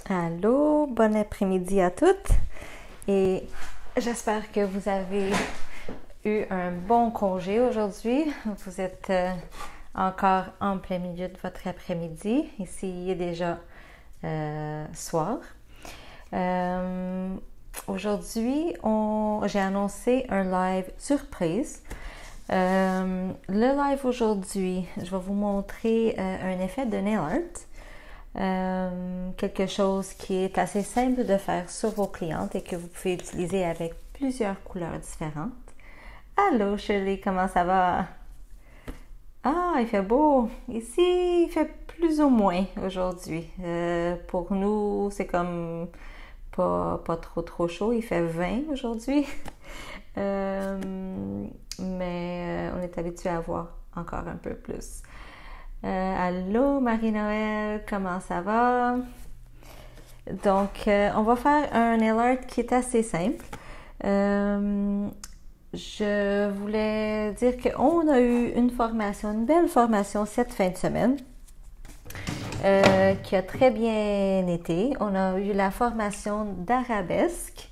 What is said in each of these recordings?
Allô, bon après-midi à toutes et j'espère que vous avez eu un bon congé aujourd'hui. Vous êtes encore en plein milieu de votre après-midi. Ici, il est déjà soir. Aujourd'hui, j'ai annoncé un live surprise. Le live aujourd'hui, je vais vous montrer un effet de nail art. Quelque chose qui est assez simple de faire sur vos clientes et que vous pouvez utiliser avec plusieurs couleurs différentes. Allô Shirley, comment ça va? Ah, il fait beau. Ici, il fait plus ou moins aujourd'hui. Pour nous, c'est comme pas trop chaud. Il fait 20 aujourd'hui. Mais on est habitué à voir encore un peu plus. Allô Marie-Noël, comment ça va? Donc, on va faire un nail art qui est assez simple. Je voulais dire qu'on a eu une belle formation cette fin de semaine, qui a très bien été. On a eu la formation d'arabesque.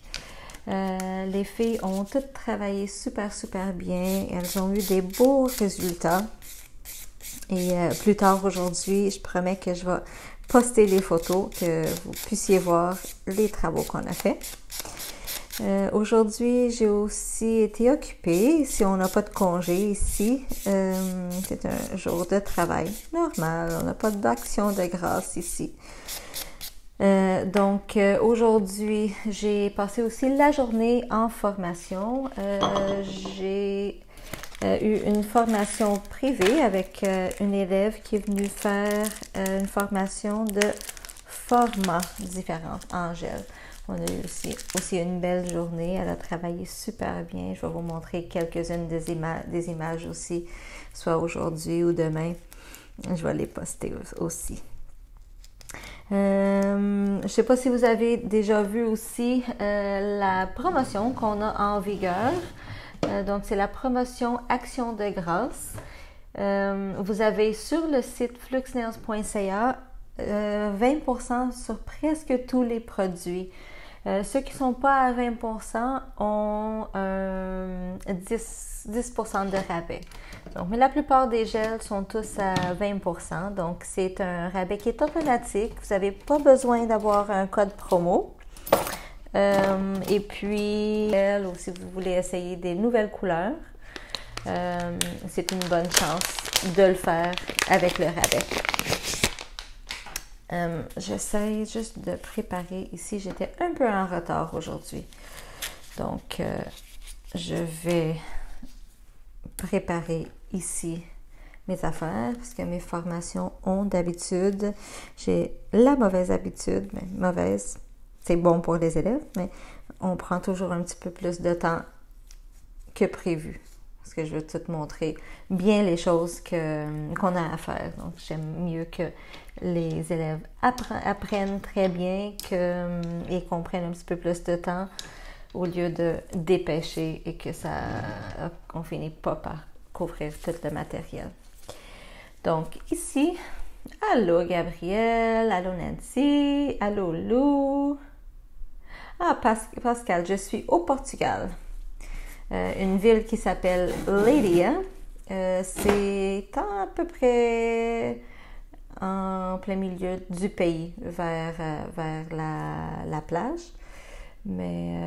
Les filles ont toutes travaillé super bien. Elles ont eu des beaux résultats. Et plus tard aujourd'hui, je promets que je vais poster les photos, que vous puissiez voir les travaux qu'on a fait. Aujourd'hui, j'ai aussi été occupée. Si on n'a pas de congé ici, c'est un jour de travail normal. On n'a pas d'action de grâce ici. Donc, aujourd'hui, j'ai passé aussi la journée en formation. J'ai eu une formation privée avec une élève qui est venue faire une formation de formats différents en gel. On a eu aussi une belle journée. Elle a travaillé super bien. Je vais vous montrer quelques-unes des images aussi, soit aujourd'hui ou demain. Je vais les poster aussi. Je ne sais pas si vous avez déjà vu aussi la promotion qu'on a en vigueur. Donc, c'est la promotion Action de grâce. Vous avez sur le site fluxnails.ca 20% sur presque tous les produits. Ceux qui ne sont pas à 20% ont 10% de rabais. Donc, mais la plupart des gels sont tous à 20%. Donc, c'est un rabais qui est automatique. Vous n'avez pas besoin d'avoir un code promo. Et puis, ou si vous voulez essayer des nouvelles couleurs, c'est une bonne chance de le faire avec le rabais. J'essaie juste de préparer ici. J'étais un peu en retard aujourd'hui. Donc, je vais préparer ici mes affaires parce que mes formations ont d'habitude. J'ai la mauvaise habitude, mais mauvaise. C'est bon pour les élèves, mais on prend toujours un petit peu plus de temps que prévu. Parce que je veux tout montrer bien les choses qu'on a à faire. Donc, j'aime mieux que les élèves apprennent très bien et qu'on prenne un petit peu plus de temps au lieu de dépêcher et qu'on finit pas par couvrir tout le matériel. Donc, ici, allô Gabrielle, allô Nancy, allô Lou. Ah, Pascal, je suis au Portugal. Une ville qui s'appelle Leiria. C'est à peu près en plein milieu du pays, vers la plage. Mais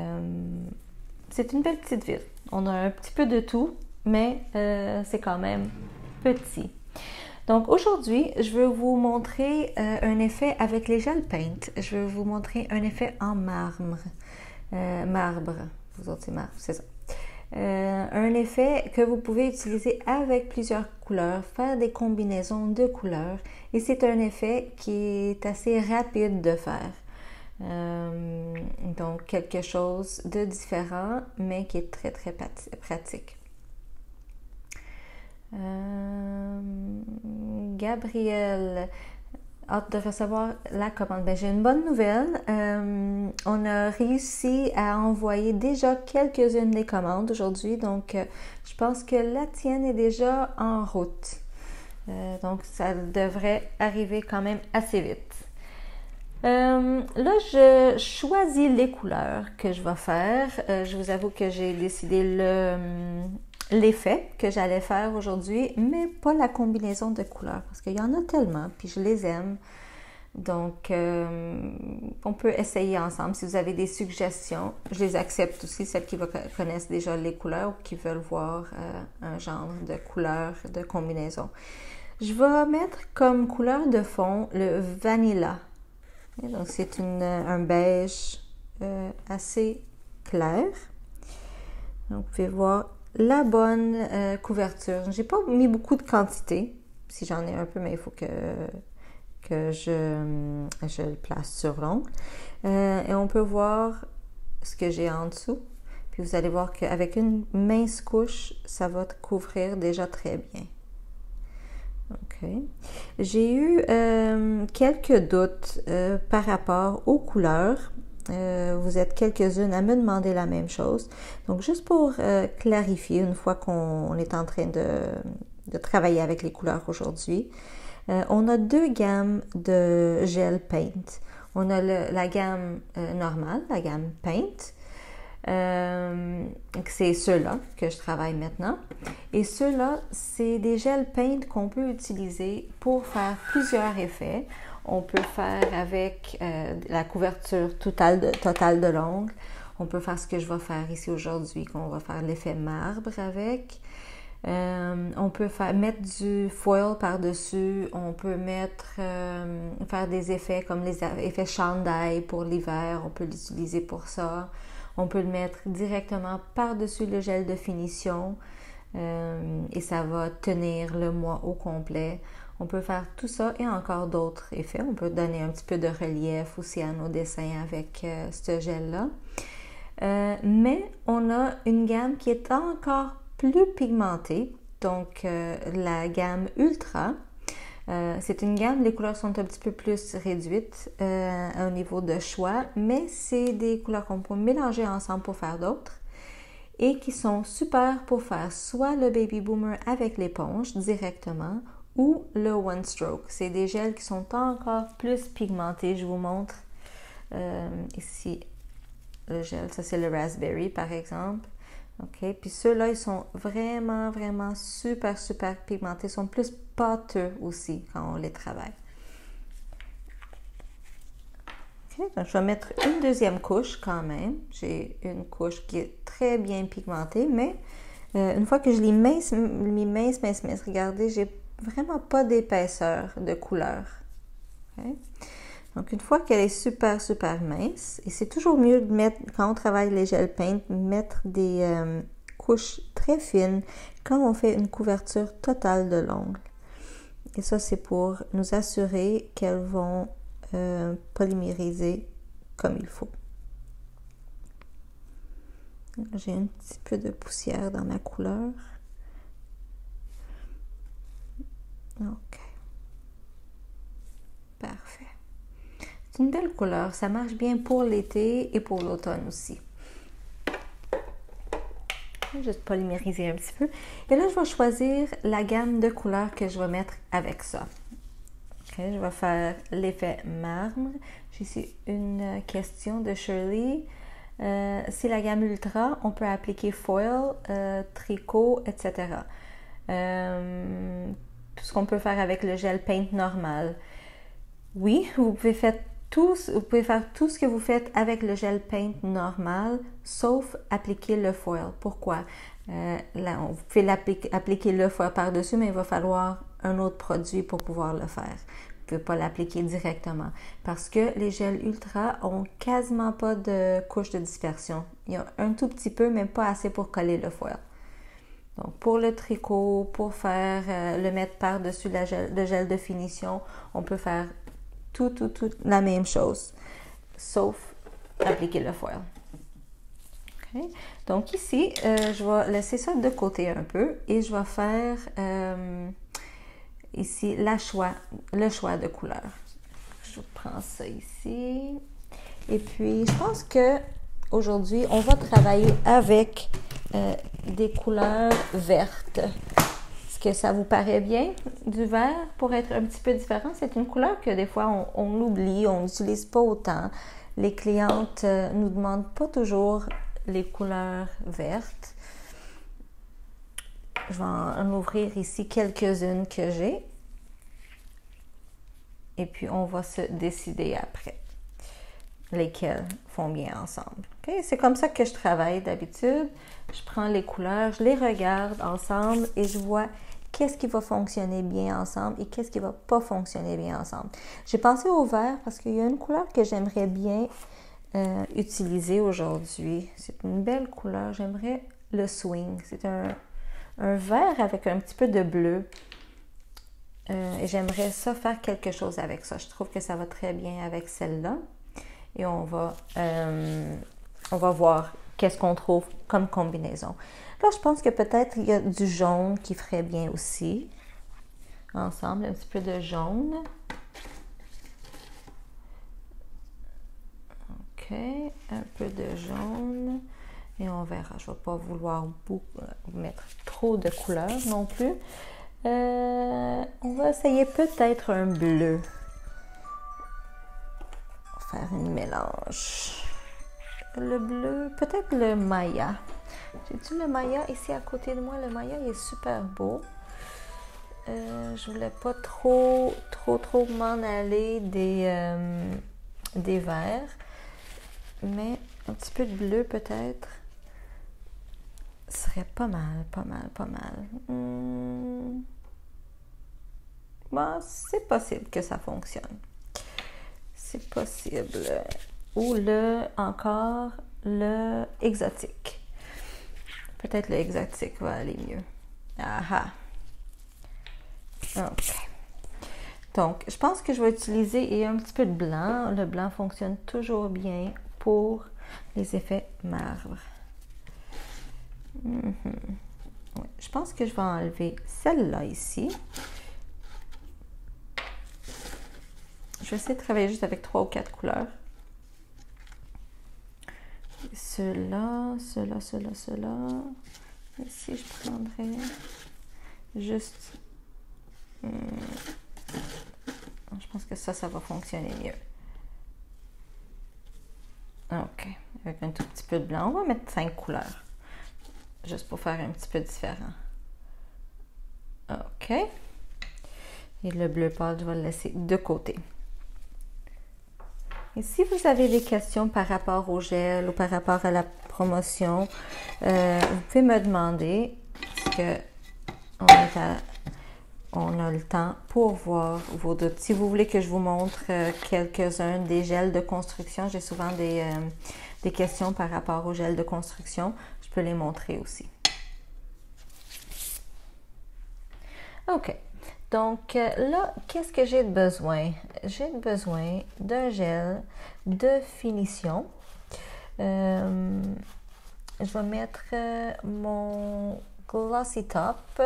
c'est une belle petite ville. On a un petit peu de tout, mais c'est quand même petit. Donc aujourd'hui, je vais vous montrer un effet avec les gel paint. Je vais vous montrer un effet en marbre. Vous autres, c'est marbre, c'est ça. Un effet que vous pouvez utiliser avec plusieurs couleurs, faire des combinaisons de couleurs. Et c'est un effet qui est assez rapide de faire. Donc, quelque chose de différent, mais qui est très pratique. Gabrielle, hâte de recevoir la commande. Ben, j'ai une bonne nouvelle. On a réussi à envoyer déjà quelques-unes des commandes aujourd'hui. Donc, je pense que la tienne est déjà en route. Donc, ça devrait arriver quand même assez vite. Là, je choisis les couleurs que je vais faire. Je vous avoue que j'ai décidé l'effet que j'allais faire aujourd'hui, mais pas la combinaison de couleurs, parce qu'il y en a tellement, puis je les aime. Donc, on peut essayer ensemble. Si vous avez des suggestions, je les accepte aussi, celles qui connaissent déjà les couleurs ou qui veulent voir un genre de couleur de combinaison. Je vais mettre comme couleur de fond le Vanilla. Et donc, c'est un beige assez clair. Donc, vous pouvez voir la bonne couverture. J'ai pas mis beaucoup de quantité. Si j'en ai un peu, mais il faut que je le place sur l'ongle. Et on peut voir ce que j'ai en dessous. Puis vous allez voir qu'avec une mince couche, ça va couvrir déjà très bien. OK. J'ai eu quelques doutes par rapport aux couleurs. Vous êtes quelques-unes à me demander la même chose. Donc, juste pour clarifier, une fois qu'on est en train de travailler avec les couleurs aujourd'hui, on a deux gammes de gel paint. On a la gamme normale, la gamme paint. C'est ceux-là que je travaille maintenant. Et ceux-là, c'est des gels paint qu'on peut utiliser pour faire plusieurs effets. On peut faire avec la couverture totale de l'ongle. On peut faire ce que je vais faire ici aujourd'hui, qu'on va faire l'effet marbre avec. On peut mettre du foil par-dessus. On peut faire des effets comme les effets chandail pour l'hiver. On peut l'utiliser pour ça. On peut le mettre directement par-dessus le gel de finition et ça va tenir le mois au complet. On peut faire tout ça et encore d'autres effets. On peut donner un petit peu de relief aussi à nos dessins avec ce gel-là. Mais on a une gamme qui est encore plus pigmentée, donc la gamme Ultra. C'est une gamme, les couleurs sont un petit peu plus réduites au niveau de choix, mais c'est des couleurs qu'on peut mélanger ensemble pour faire d'autres et qui sont super pour faire soit le Baby Boomer avec l'éponge directement ou le One Stroke. C'est des gels qui sont encore plus pigmentés. Je vous montre ici le gel, ça c'est le Raspberry par exemple. OK, puis ceux-là, ils sont vraiment, vraiment super, super pigmentés. Ils sont plus pâteux aussi quand on les travaille. OK, donc je vais mettre une deuxième couche quand même. J'ai une couche qui est très bien pigmentée, mais une fois que je l'ai mince, regardez, j'ai vraiment pas d'épaisseur de couleur. OK? Donc, une fois qu'elle est super, super mince, et c'est toujours mieux de mettre, quand on travaille les gel paint, mettre des couches très fines quand on fait une couverture totale de l'ongle. Et ça, c'est pour nous assurer qu'elles vont polymériser comme il faut. J'ai un petit peu de poussière dans ma couleur. OK. Parfait. C'est une belle couleur, ça marche bien pour l'été et pour l'automne aussi. Je vais juste polymériser un petit peu. Et là, je vais choisir la gamme de couleurs que je vais mettre avec ça. Okay, je vais faire l'effet marbre. J'ai ici une question de Shirley. C'est la gamme Ultra, on peut appliquer foil, tricot, etc. Tout ce qu'on peut faire avec le gel paint normal. Oui, vous pouvez faire tout ce que vous faites avec le gel paint normal, sauf appliquer le foil. Pourquoi? Vous pouvez appliquer le foil par-dessus, mais il va falloir un autre produit pour pouvoir le faire. Vous ne pouvez pas l'appliquer directement parce que les gels Ultra ont quasiment pas de couche de dispersion. Il y a un tout petit peu, mais pas assez pour coller le foil. Donc, pour le tricot, pour le mettre par-dessus le gel de finition, on peut faire tout la même chose, sauf appliquer le foil. Okay. Donc ici, je vais laisser ça de côté un peu et je vais faire ici le choix de couleurs. Je prends ça ici. Et puis, je pense que aujourd'hui, on va travailler avec des couleurs vertes. Ce que ça vous paraît bien du vert pour être un petit peu différent? C'est une couleur que des fois on oublie, on n'utilise pas autant. Les clientes nous demandent pas toujours les couleurs vertes. Je vais en ouvrir ici quelques-unes que j'ai. Et puis, on va se décider après lesquelles font bien ensemble. Okay? C'est comme ça que je travaille d'habitude. Je prends les couleurs, je les regarde ensemble et je vois qu'est-ce qui va fonctionner bien ensemble et qu'est-ce qui va pas fonctionner bien ensemble. J'ai pensé au vert parce qu'il y a une couleur que j'aimerais bien utiliser aujourd'hui. C'est une belle couleur. J'aimerais le swing. C'est un vert avec un petit peu de bleu. Et j'aimerais ça faire quelque chose avec ça. Je trouve que ça va très bien avec celle-là. Et on va voir qu'est-ce qu'on trouve comme combinaison. Là, je pense que peut-être il y a du jaune qui ferait bien aussi. Ensemble, un petit peu de jaune. OK, un peu de jaune. Et on verra. Je ne vais pas vouloir mettre trop de couleurs non plus. On va essayer peut-être un bleu. Faire une mélange. Le bleu, peut-être le Maya. J'ai-tu le Maya ici à côté de moi? Le Maya, il est super beau. Je voulais pas trop m'en aller des verts. Mais un petit peu de bleu peut-être. Ce serait pas mal. Bon, c'est possible que ça fonctionne. C'est possible. Ou encore le exotique. Peut-être le exotique va aller mieux. Ah. OK. Donc, je pense que je vais utiliser un petit peu de blanc. Le blanc fonctionne toujours bien pour les effets marbre. Ouais, je pense que je vais enlever celle-là ici. Je vais essayer de travailler juste avec 3 ou 4 couleurs. Ceux-là. Ici, je prendrais juste... je pense que ça va fonctionner mieux. OK. Avec un tout petit peu de blanc. On va mettre 5 couleurs. Juste pour faire un petit peu différent. OK. Et le bleu pâle, je vais le laisser de côté. Et si vous avez des questions par rapport au gel ou par rapport à la promotion, vous pouvez me demander, parce que on a le temps pour voir vos doutes. Si vous voulez que je vous montre quelques-uns des gels de construction, j'ai souvent des questions par rapport au gel de construction, je peux les montrer aussi. OK. Donc là, qu'est-ce que j'ai besoin? J'ai besoin d'un gel de finition. Je vais mettre mon Glossy Top.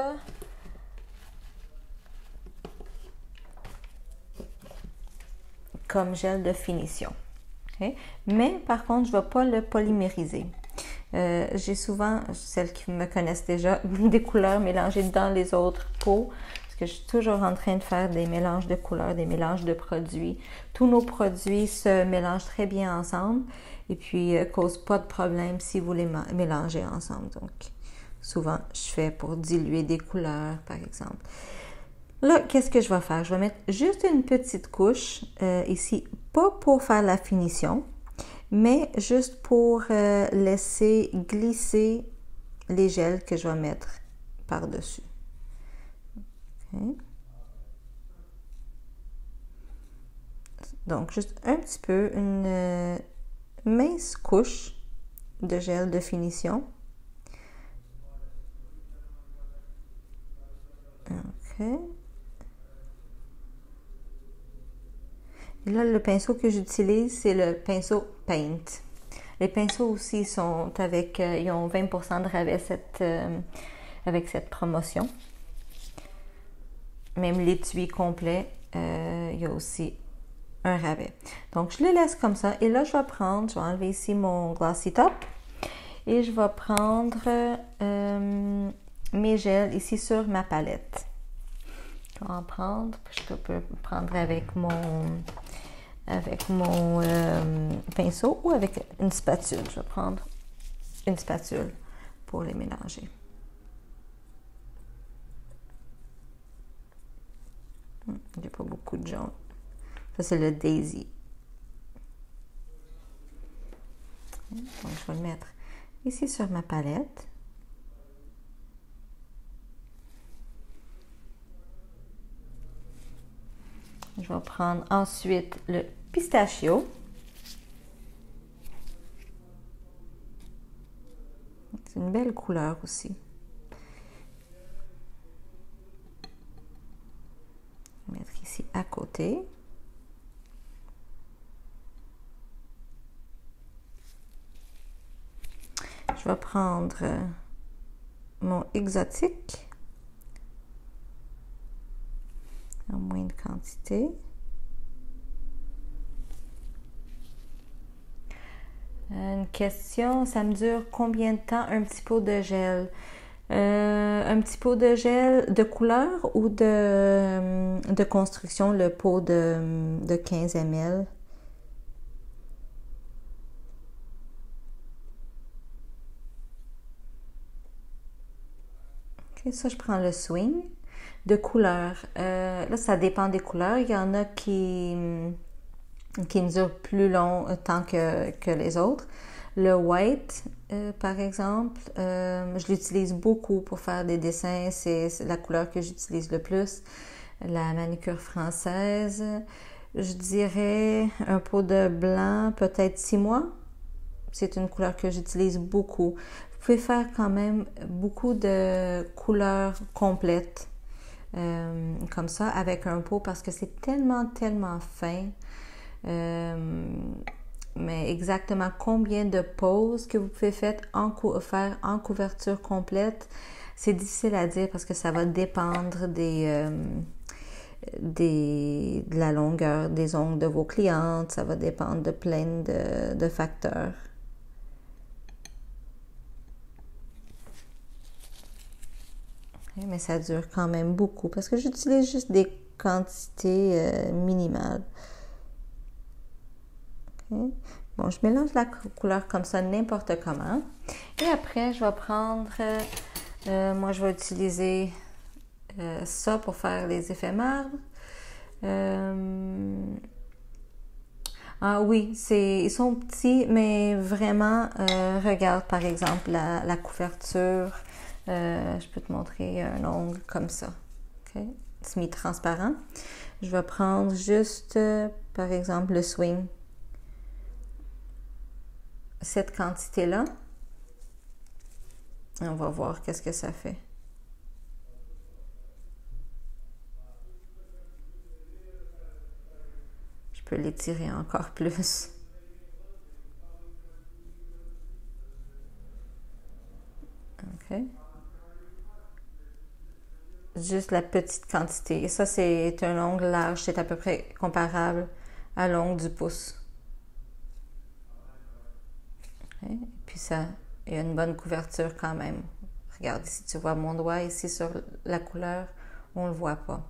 Comme gel de finition. Okay? Mais par contre, je ne vais pas le polymériser. J'ai souvent, celles qui me connaissent déjà, des couleurs mélangées dans les autres pots. Que je suis toujours en train de faire des mélanges de couleurs, des mélanges de produits. Tous nos produits se mélangent très bien ensemble et puis ne causent pas de problème si vous les mélangez ensemble. Donc, souvent, je fais pour diluer des couleurs, par exemple. Là, qu'est-ce que je vais faire? Je vais mettre juste une petite couche ici, pas pour faire la finition, mais juste pour laisser glisser les gels que je vais mettre par-dessus. Okay. Donc, juste un petit peu, une mince couche de gel de finition. OK. Et là, le pinceau que j'utilise, c'est le pinceau Paint. Les pinceaux aussi sont avec, ils ont 20% de rabais avec cette promotion. Même l'étui complet, il y a aussi un rabais. Donc, je le laisse comme ça. Et là, je vais enlever ici mon Glossy Top. Et je vais prendre mes gels ici sur ma palette. Je vais en prendre, je peux prendre avec mon pinceau ou avec une spatule. Je vais prendre une spatule pour les mélanger. Il n'y a pas beaucoup de jaune. Ça, c'est le Daisy. Donc, je vais le mettre ici sur ma palette. Je vais prendre ensuite le pistachio. C'est une belle couleur aussi. Je vais mettre ici à côté. Je vais prendre mon exotique en moins de quantité. Une question, ça me dure combien de temps un petit pot de gel? Un petit pot de gel de couleur ou de construction, le pot de 15 ml? Ok, ça, je prends le swing de couleur. Là, ça dépend des couleurs. Il y en a qui me durent plus longtemps que les autres. Le white, par exemple, je l'utilise beaucoup pour faire des dessins. C'est la couleur que j'utilise le plus. La manicure française, je dirais un pot de blanc, peut-être 6 mois. C'est une couleur que j'utilise beaucoup. Vous pouvez faire quand même beaucoup de couleurs complètes comme ça avec un pot parce que c'est tellement fin. Mais exactement combien de poses que vous pouvez faire en couverture complète, c'est difficile à dire parce que ça va dépendre de la longueur des ongles de vos clientes, ça va dépendre de plein de facteurs. Okay, mais ça dure quand même beaucoup parce que j'utilise juste des quantités minimales. Okay. Bon, je mélange la couleur comme ça n'importe comment. Et après, je vais prendre, moi je vais utiliser ça pour faire les effets marbre. Ah oui, ils sont petits, mais vraiment, regarde par exemple la couverture. Je peux te montrer un ongle comme ça. Okay. Semi-transparent. Je vais prendre juste, par exemple, le swing. Cette quantité-là. On va voir qu'est-ce que ça fait. Je peux l'étirer encore plus. OK. Juste la petite quantité. Et ça, c'est un ongle large. C'est à peu près comparable à l'ongle du pouce. Okay. Et puis ça, il y a une bonne couverture quand même. Regarde ici, tu vois mon doigt ici sur la couleur, on ne le voit pas.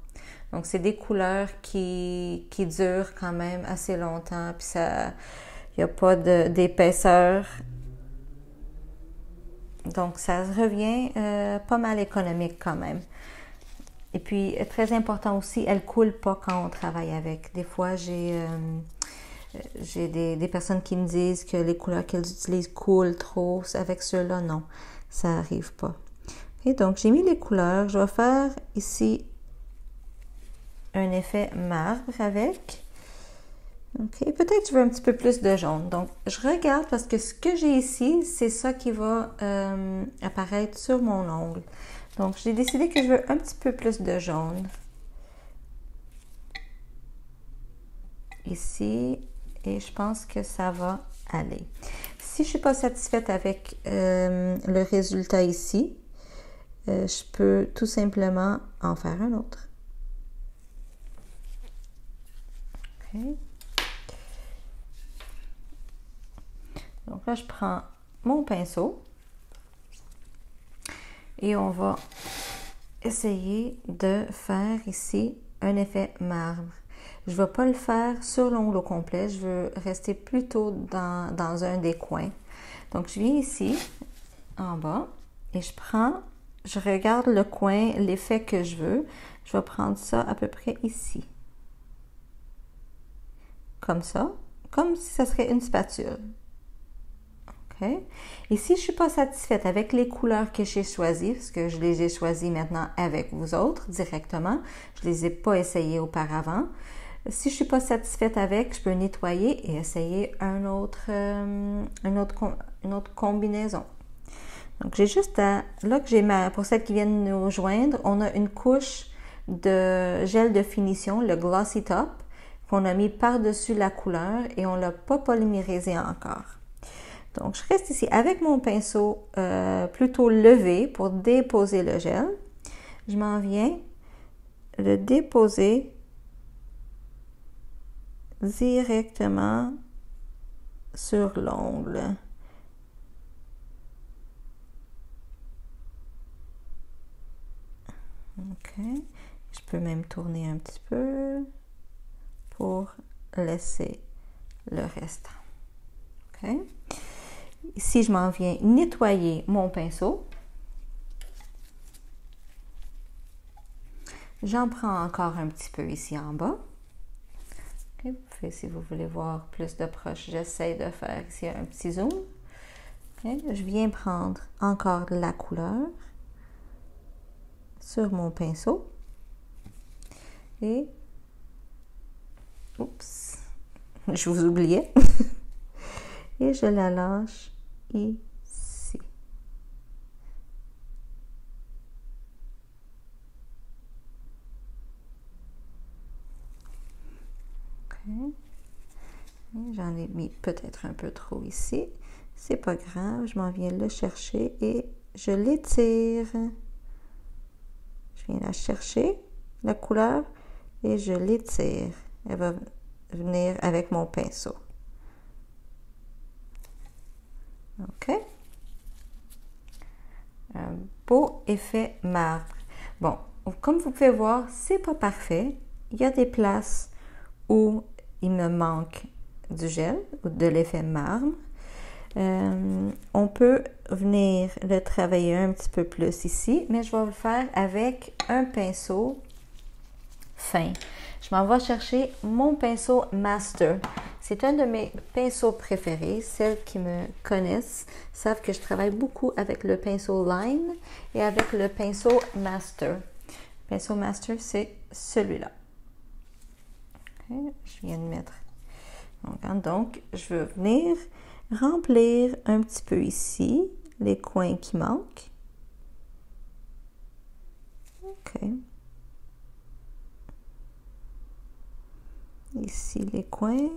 Donc, c'est des couleurs qui durent quand même assez longtemps. Puis ça, il n'y a pas d'épaisseur. Donc, ça revient pas mal économique quand même. Et puis, très important aussi, elle ne coule pas quand on travaille avec. Des fois, j'ai des personnes qui me disent que les couleurs qu'elles utilisent coulent trop. Avec ceux-là, non, ça n'arrive pas. Et donc, j'ai mis les couleurs. Je vais faire ici un effet marbre avec. OK, peut-être que je veux un petit peu plus de jaune. Donc, je regarde parce que ce que j'ai ici, c'est ça qui va apparaître sur mon ongle. Donc, j'ai décidé que je veux un petit peu plus de jaune. Ici, et je pense que ça va aller. Si je ne suis pas satisfaite avec le résultat ici, je peux tout simplement en faire un autre. OK. Donc là, je prends mon pinceau Et on va essayer de faire ici un effet marbre. Je ne vais pas le faire sur l'ongle au complet, je veux rester plutôt dans un des coins. Donc, je viens ici, en bas, et je regarde le coin, l'effet que je veux. Je vais prendre ça à peu près ici. Comme ça, comme si ça serait une spatule. OK? Et si je ne suis pas satisfaite avec les couleurs que j'ai choisies, parce que je les ai choisies maintenant avec vous autres directement, je ne les ai pas essayées auparavant. Si je ne suis pas satisfaite avec, je peux nettoyer et essayer une autre combinaison. Donc, j'ai juste à... Là que j'ai pour celles qui viennent nous joindre, on a une couche de gel de finition, le Glossy Top, qu'on a mis par-dessus la couleur et on ne l'a pas polymérisé encore. Donc, je reste ici avec mon pinceau plutôt levé pour déposer le gel. Je m'en viens le déposer directement sur l'ongle. OK. Je peux même tourner un petit peu pour laisser le restant. OK. Ici, je m'en viens nettoyer mon pinceau. J'en prends encore un petit peu ici en bas. Okay. Si vous voulez voir plus de proche, j'essaie de faire ici un petit zoom. Okay. Je viens prendre encore de la couleur sur mon pinceau. Et, oups, je vous oubliais. Et je la lâche ici. OK. J'en ai mis peut-être un peu trop ici. C'est pas grave, je m'en viens le chercher et je l'étire. Je viens la chercher, la couleur, et je l'étire. Elle va venir avec mon pinceau. OK? Un beau effet marbre. Bon, comme vous pouvez voir, c'est pas parfait. Il y a des places où il me manque du gel ou de l'effet marbre. On peut venir le travailler un petit peu plus ici, mais je vais le faire avec un pinceau fin. Je m'en vais chercher mon pinceau Master. C'est un de mes pinceaux préférés. Celles qui me connaissent savent que je travaille beaucoup avec le pinceau Line et avec le pinceau Master. Le pinceau Master, c'est celui-là. Okay, je viens de mettre. Donc, je veux venir remplir un petit peu ici les coins qui manquent. OK. Ici les coins.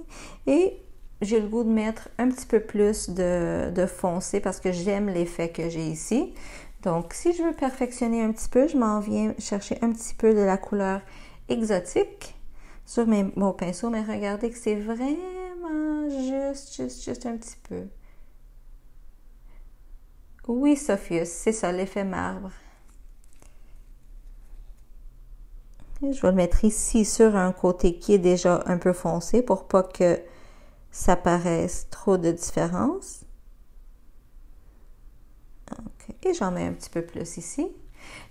Et j'ai le goût de mettre un petit peu plus de foncé parce que j'aime l'effet que j'ai ici. Donc, si je veux perfectionner un petit peu, je m'en viens chercher un petit peu de la couleur exotique sur mon pinceau. Mais regardez que c'est vraiment juste un petit peu. Oui, Sophius, c'est ça, l'effet marbre. Je vais le mettre ici sur un côté qui est déjà un peu foncé pour pas que ça paraisse trop de différence. Okay. Et j'en mets un petit peu plus ici.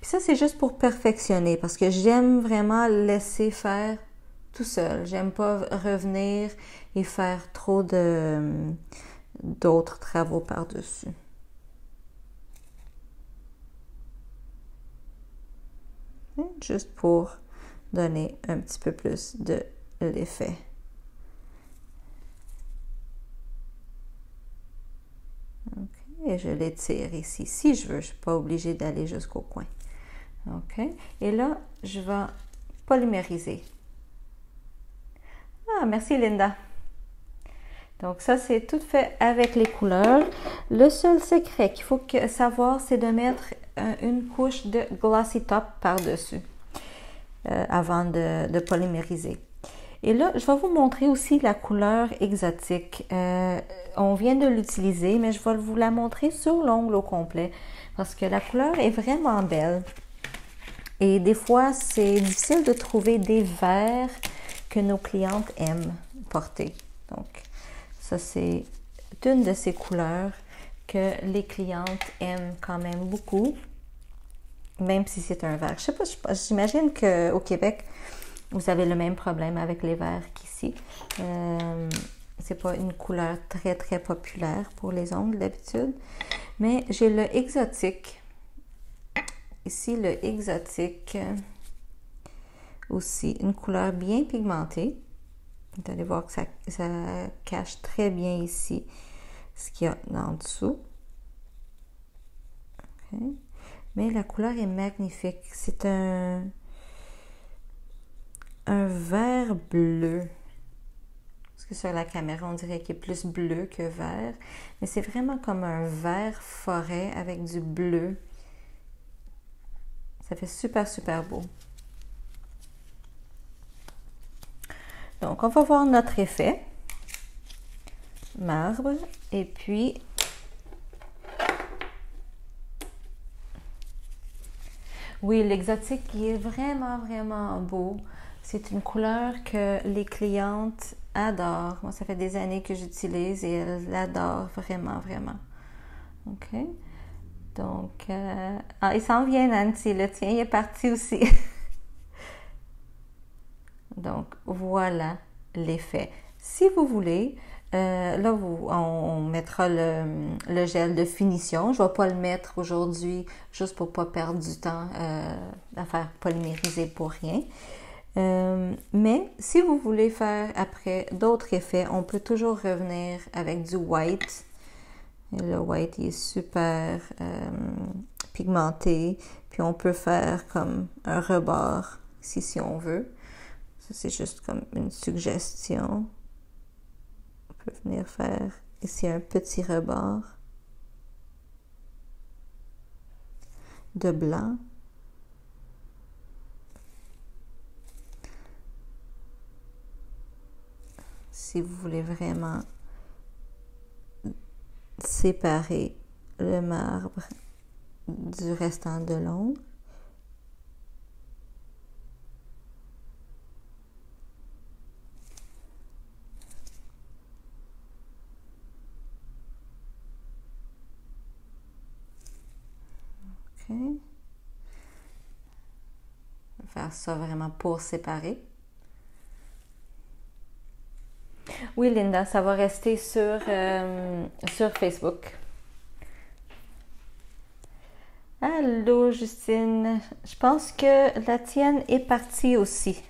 Puis ça, c'est juste pour perfectionner parce que j'aime vraiment laisser faire tout seul. J'aime pas revenir et faire trop d'autres travaux par-dessus. Juste pour donner un petit peu plus de l'effet. OK. Et je l'étire ici. Si je veux, je ne suis pas obligée d'aller jusqu'au coin. OK. Et là, je vais polymériser. Ah, merci Linda. Donc ça, c'est tout fait avec les couleurs. Le seul secret qu'il faut savoir, c'est de mettre une couche de Glossy Top par-dessus avant de polymériser. Et là, je vais vous montrer aussi la couleur exotique. On vient de l'utiliser, mais je vais vous la montrer sur l'ongle au complet parce que la couleur est vraiment belle. Et des fois, c'est difficile de trouver des verres que nos clientes aiment porter. Donc, ça, c'est une de ces couleurs que les clientes aiment quand même beaucoup, même si c'est un vert. Je sais pas, j'imagine qu'au Québec, vous avez le même problème avec les verts qu'ici. C'est pas une couleur très, très populaire pour les ongles d'habitude. Mais j'ai le exotique. Ici, le exotique. Aussi, une couleur bien pigmentée. Vous allez voir que ça cache très bien ici ce qu'il y a en dessous. Okay. Mais la couleur est magnifique. C'est un vert bleu. Parce que sur la caméra, on dirait qu'il est plus bleu que vert. Mais c'est vraiment comme un vert forêt avec du bleu. Ça fait super, super beau. Donc, on va voir notre effet. Marbre. Et puis, oui, l'exotique qui est vraiment, vraiment beau. C'est une couleur que les clientes adorent. Moi, ça fait des années que j'utilise et elles l'adorent vraiment, vraiment. OK? Donc, il s'en vient, Nancy. Le tien, il est parti aussi. Donc, voilà l'effet. Si vous voulez, là, on mettra le gel de finition. Je ne vais pas le mettre aujourd'hui juste pour ne pas perdre du temps à faire polymériser pour rien. Mais si vous voulez faire après d'autres effets, on peut toujours revenir avec du white. Et le white, il est super pigmenté. Puis on peut faire comme un rebord ici si on veut. Ça, c'est juste comme une suggestion. On peut venir faire ici un petit rebord de blanc. Si vous voulez vraiment séparer le marbre du restant de l'ongle. OK. On va faire ça vraiment pour séparer. Oui, Linda, ça va rester sur Facebook. Allô, Justine. Je pense que la tienne est partie aussi.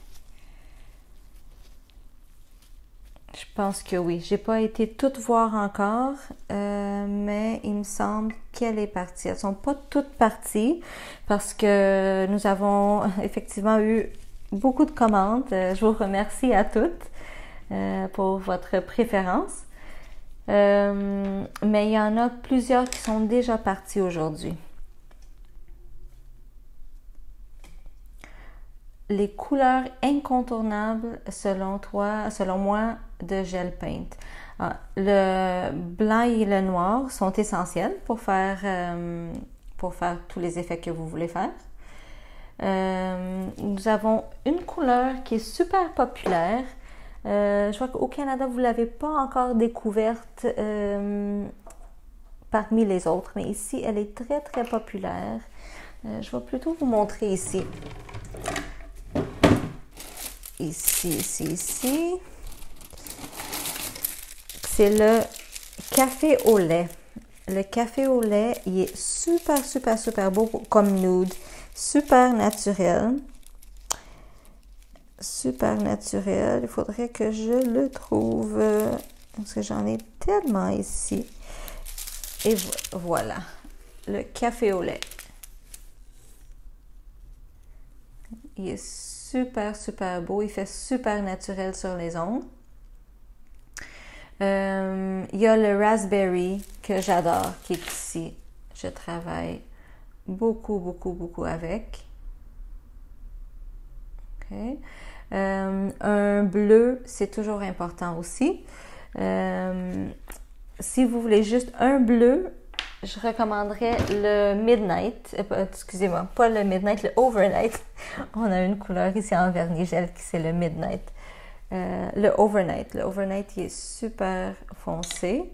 Je pense que oui. J'ai pas été toutes voir encore, mais il me semble qu'elle est partie. Elles sont pas toutes parties parce que nous avons effectivement eu beaucoup de commandes. Je vous remercie à toutes pour votre préférence. Mais il y en a plusieurs qui sont déjà parties aujourd'hui. Les couleurs incontournables selon moi, de gel paint. Le blanc et le noir sont essentiels pour faire tous les effets que vous voulez faire. Nous avons une couleur qui est super populaire. Je vois qu'au Canada, vous ne l'avez pas encore découverte parmi les autres, mais ici, elle est très, très populaire. Je vais plutôt vous montrer ici. Ici. C'est le café au lait. Le café au lait, il est super, super, super beau comme nude. Super naturel. Super naturel. Il faudrait que je le trouve. Parce que j'en ai tellement ici. Et voilà. Le café au lait. Il est super, super beau. Il fait super naturel sur les ongles. Il y a le raspberry que j'adore, qui est ici. Je travaille beaucoup, beaucoup, beaucoup avec. OK. Un bleu, c'est toujours important aussi. Si vous voulez juste un bleu, je recommanderais le Midnight. Excusez-moi, pas le Midnight, le Overnight. On a une couleur ici en vernis gel qui c'est le Midnight. Le Overnight. Le Overnight, il est super foncé.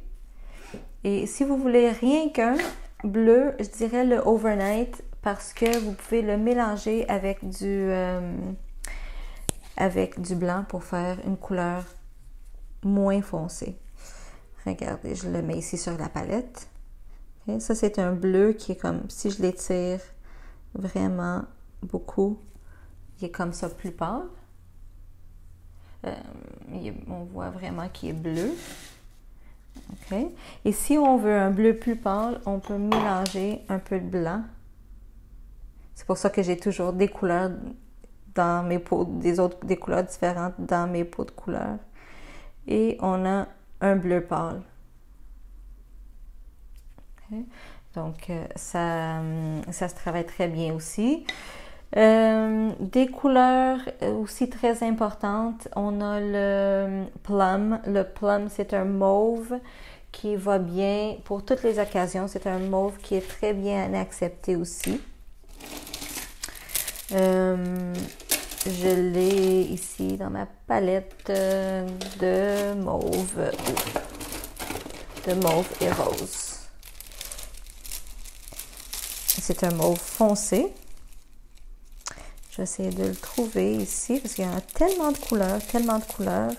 Et si vous voulez rien qu'un bleu, je dirais le Overnight parce que vous pouvez le mélanger avec du blanc pour faire une couleur moins foncée. Regardez, je le mets ici sur la palette. Okay. Ça, c'est un bleu qui est comme, si je l'étire vraiment beaucoup, il est comme ça plus pâle. On voit vraiment qu'il est bleu. Okay. Et si on veut un bleu plus pâle, on peut mélanger un peu de blanc. C'est pour ça que j'ai toujours des couleurs dans mes pots, des couleurs différentes dans mes pots de couleurs. Et on a un bleu pâle. Okay. Donc, ça se travaille très bien aussi. Des couleurs aussi très importantes, on a le plum. Le plum, c'est un mauve qui va bien pour toutes les occasions. C'est un mauve qui est très bien accepté aussi. Je l'ai ici dans ma palette de mauve et rose. C'est un mauve foncé. Je vais essayer de le trouver ici parce qu'il y en a tellement de couleurs.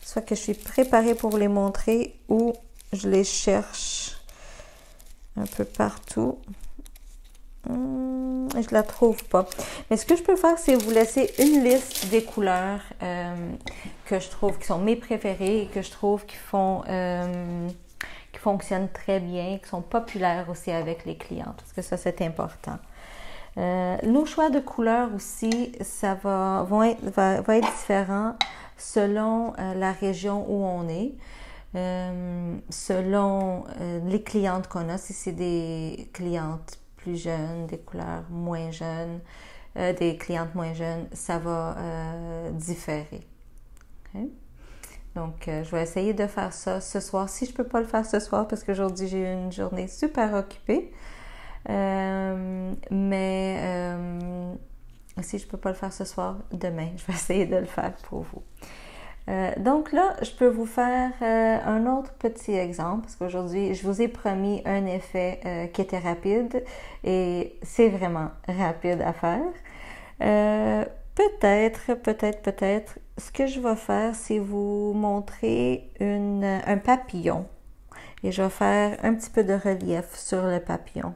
Soit que je suis préparée pour les montrer ou je les cherche un peu partout. Je la trouve pas. Mais ce que je peux faire, c'est vous laisser une liste des couleurs que je trouve qui sont mes préférées et que je trouve qui fonctionnent très bien, qui sont populaires aussi avec les clientes, parce que ça, c'est important. Nos choix de couleurs aussi, ça va être différent selon la région où on est, selon les clientes qu'on a, si c'est des clientes plus jeunes, des couleurs moins jeunes, des clientes moins jeunes, ça va différer. Okay? Donc, je vais essayer de faire ça ce soir. Si je ne peux pas le faire ce soir, parce qu'aujourd'hui, j'ai eu une journée super occupée. Si je ne peux pas le faire ce soir, demain, je vais essayer de le faire pour vous. Donc là, je peux vous faire un autre petit exemple, parce qu'aujourd'hui, je vous ai promis un effet qui était rapide, et c'est vraiment rapide à faire. Peut-être, ce que je vais faire, c'est vous montrer un papillon. Et je vais faire un petit peu de relief sur le papillon.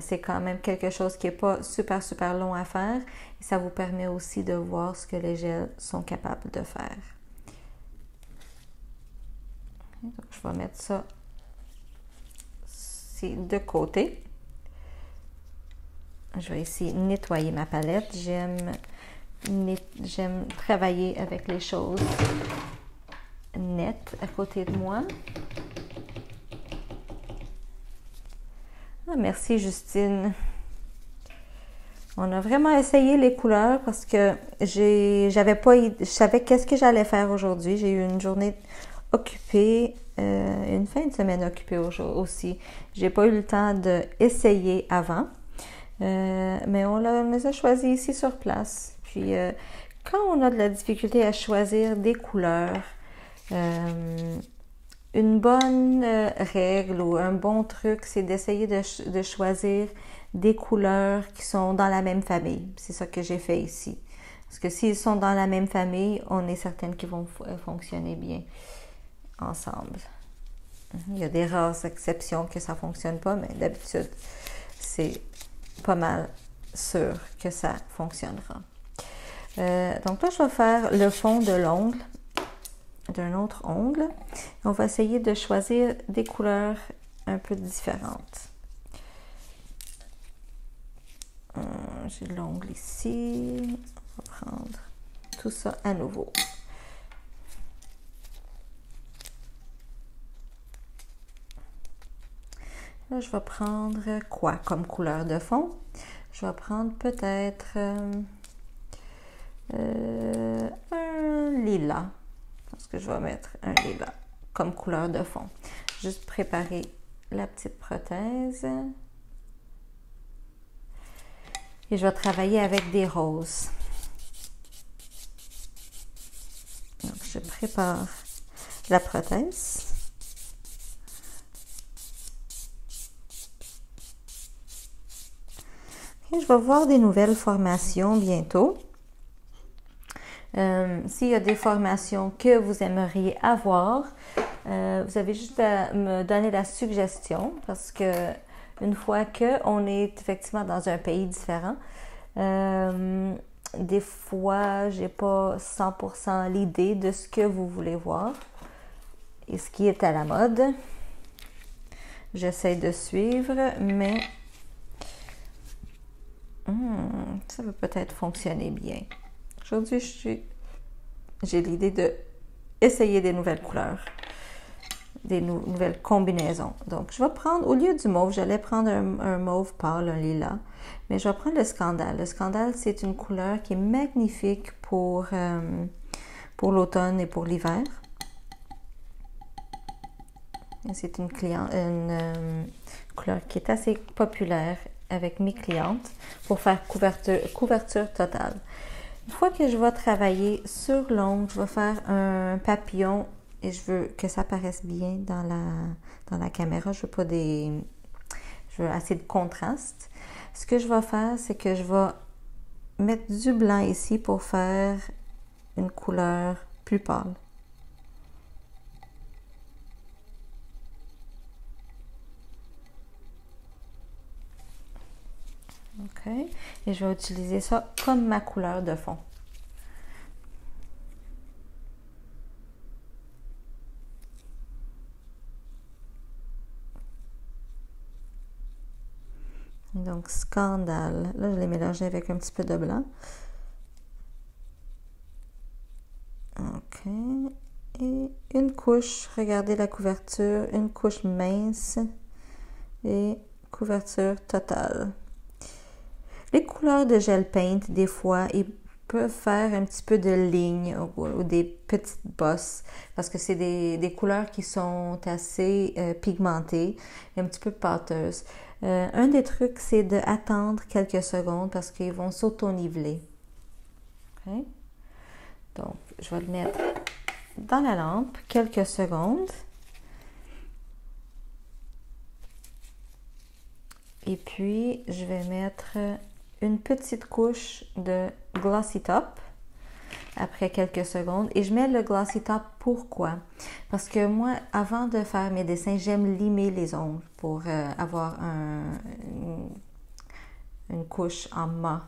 C'est quand même quelque chose qui n'est pas super, super long à faire. Et ça vous permet aussi de voir ce que les gels sont capables de faire. Donc, je vais mettre ça ici de côté. Je vais ici nettoyer ma palette. J'aime travailler avec les choses nettes à côté de moi. Ah, merci Justine. On a vraiment essayé les couleurs parce que je savais qu'est-ce que j'allais faire aujourd'hui. J'ai eu une journée occupée, une fin de semaine occupée aussi. J'ai pas eu le temps d'essayer avant, mais on les a choisis ici sur place. Puis quand on a de la difficulté à choisir des couleurs, une bonne règle ou un bon truc, c'est d'essayer de choisir des couleurs qui sont dans la même famille. C'est ça que j'ai fait ici. Parce que s'ils sont dans la même famille, on est certaine qu'ils vont fonctionner bien ensemble. Il y a des rares exceptions que ça ne fonctionne pas, mais d'habitude, c'est pas mal sûr que ça fonctionnera. Donc là, je vais faire le fond de l'ongle d'un autre ongle. On va essayer de choisir des couleurs un peu différentes. J'ai l'ongle ici. On va prendre tout ça à nouveau. Là, je vais prendre quoi comme couleur de fond? Je vais prendre peut-être lilas. Parce que je vais mettre un lilas comme couleur de fond. Juste préparer la petite prothèse. Et je vais travailler avec des roses. Donc, je prépare la prothèse. Et je vais voir des nouvelles formations bientôt. S'il y a des formations que vous aimeriez avoir, vous avez juste à me donner la suggestion parce que une fois qu'on est effectivement dans un pays différent, des fois, j'ai pas 100% l'idée de ce que vous voulez voir et ce qui est à la mode. J'essaie de suivre, mais ça va peut-être fonctionner bien. Aujourd'hui, j'ai l'idée de essayer des nouvelles couleurs, des nouvelles combinaisons. Donc, je vais prendre, au lieu du mauve, j'allais prendre un mauve pâle, un lilas, mais je vais prendre le scandale. Le scandale, c'est une couleur qui est magnifique pour l'automne et pour l'hiver. C'est une couleur qui est assez populaire avec mes clientes pour faire couverture totale. Une fois que je vais travailler sur l'ongle, je vais faire un papillon et je veux que ça paraisse bien dans la caméra. Je veux assez de contraste. Ce que je vais faire, c'est que je vais mettre du blanc ici pour faire une couleur plus pâle. OK. Et je vais utiliser ça comme ma couleur de fond. Donc, scandale. Là, je l'ai mélangé avec un petit peu de blanc. OK. Et une couche, regardez la couverture, une couche mince et couverture totale. Les couleurs de gel paint, des fois, ils peuvent faire un petit peu de lignes ou des petites bosses parce que c'est des couleurs qui sont assez pigmentées et un petit peu pâteuses. Un des trucs, c'est d'attendre quelques secondes parce qu'ils vont s'auto-niveler. Okay? Donc, je vais le mettre dans la lampe quelques secondes. Et puis, je vais mettre une petite couche de Glossy Top après quelques secondes. Et je mets le Glossy Top, pourquoi? Parce que moi, avant de faire mes dessins, j'aime limer les ongles pour avoir une couche en mat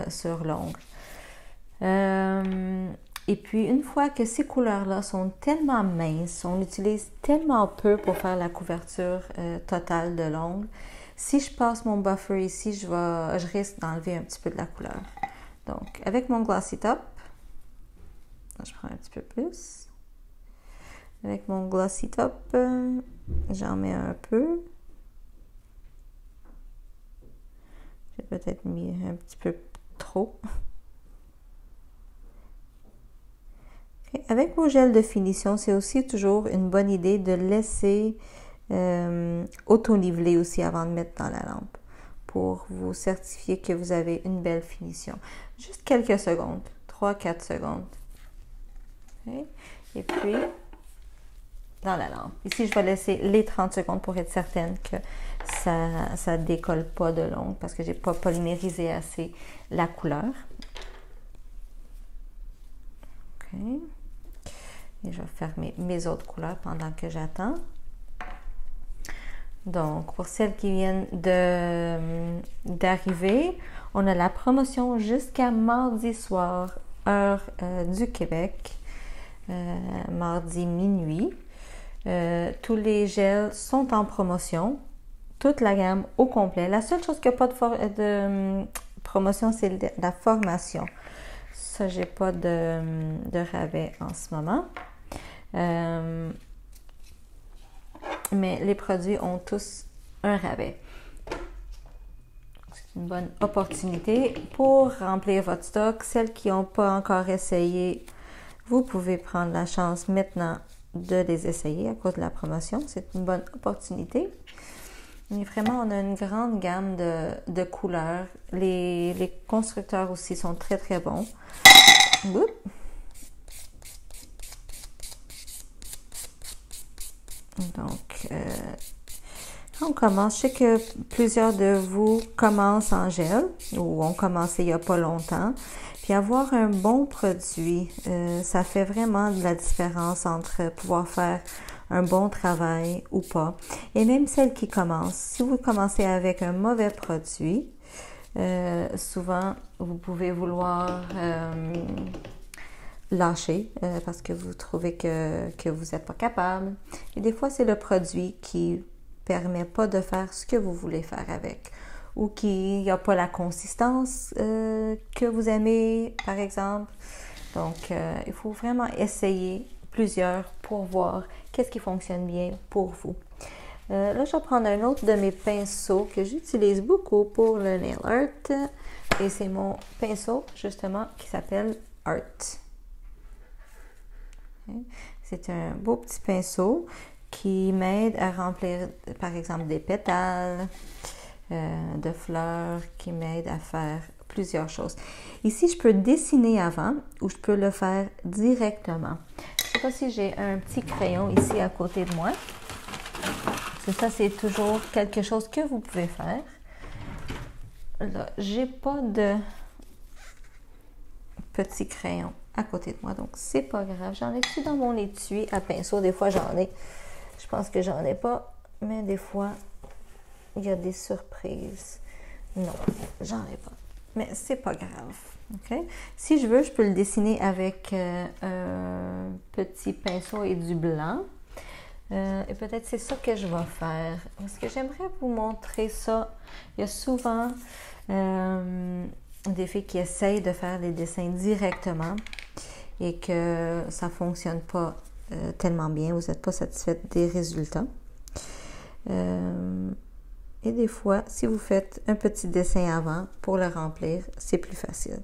sur l'ongle. Et puis, une fois que ces couleurs-là sont tellement minces, on utilise tellement peu pour faire la couverture totale de l'ongle. Si je passe mon buffer ici, je risque d'enlever un petit peu de la couleur. Donc, avec mon Glossy Top, je prends un petit peu plus. Avec mon Glossy Top, j'en mets un peu. J'ai peut-être mis un petit peu trop. Okay. Avec vos gels de finition, c'est aussi toujours une bonne idée de laisser auto-niveler aussi avant de mettre dans la lampe pour vous certifier que vous avez une belle finition. Juste quelques secondes, 3-4 secondes. Okay. Et puis, dans la lampe. Ici, je vais laisser les 30 secondes pour être certaine que ça ne décolle pas de l'ongle parce que je n'ai pas polymérisé assez la couleur. OK. Et je vais faire mes autres couleurs pendant que j'attends. Donc, pour celles qui viennent d'arriver, on a la promotion jusqu'à mardi soir, heure du Québec, mardi minuit. Tous les gels sont en promotion, toute la gamme au complet. La seule chose qui n'a pas de promotion, c'est la formation. Ça, j'ai pas de rabais en ce moment. Mais les produits ont tous un rabais. C'est une bonne opportunité pour remplir votre stock. Celles qui n'ont pas encore essayé, vous pouvez prendre la chance maintenant de les essayer à cause de la promotion. C'est une bonne opportunité. Mais vraiment, on a une grande gamme de couleurs. Les constructeurs aussi sont très, très bons. Oups. Donc, on commence. Je sais que plusieurs de vous commencent en gel ou ont commencé il n'y a pas longtemps. Puis avoir un bon produit, ça fait vraiment de la différence entre pouvoir faire un bon travail ou pas. Et même celles qui commencent, si vous commencez avec un mauvais produit, souvent vous pouvez vouloir lâcher parce que vous trouvez que vous n'êtes pas capable. Et des fois, c'est le produit qui permet pas de faire ce que vous voulez faire avec ou qui n'a pas la consistance que vous aimez, par exemple. Donc, il faut vraiment essayer plusieurs pour voir qu'est-ce qui fonctionne bien pour vous. Là, je vais prendre un autre de mes pinceaux que j'utilise beaucoup pour le nail art. Et c'est mon pinceau, justement, qui s'appelle Art. C'est un beau petit pinceau qui m'aide à remplir, par exemple, des pétales de fleurs, qui m'aide à faire plusieurs choses. Ici, je peux dessiner avant ou je peux le faire directement. Je ne sais pas si j'ai un petit crayon ici à côté de moi. Ça, c'est toujours quelque chose que vous pouvez faire. Là, j'ai pas de petit crayon à côté de moi, donc c'est pas grave. J'en ai-tu dans mon étui à pinceau? Des fois, j'en ai. Je pense que j'en ai pas, mais des fois, il y a des surprises. Non, j'en ai pas. Mais c'est pas grave. OK? Si je veux, je peux le dessiner avec un petit pinceau et du blanc. Et peut-être c'est ça que je vais faire. Parce que j'aimerais vous montrer ça. Il y a souvent des filles qui essayent de faire des dessins directement et que ça ne fonctionne pas tellement bien. Vous n'êtes pas satisfaite des résultats. Et des fois, si vous faites un petit dessin avant pour le remplir, c'est plus facile.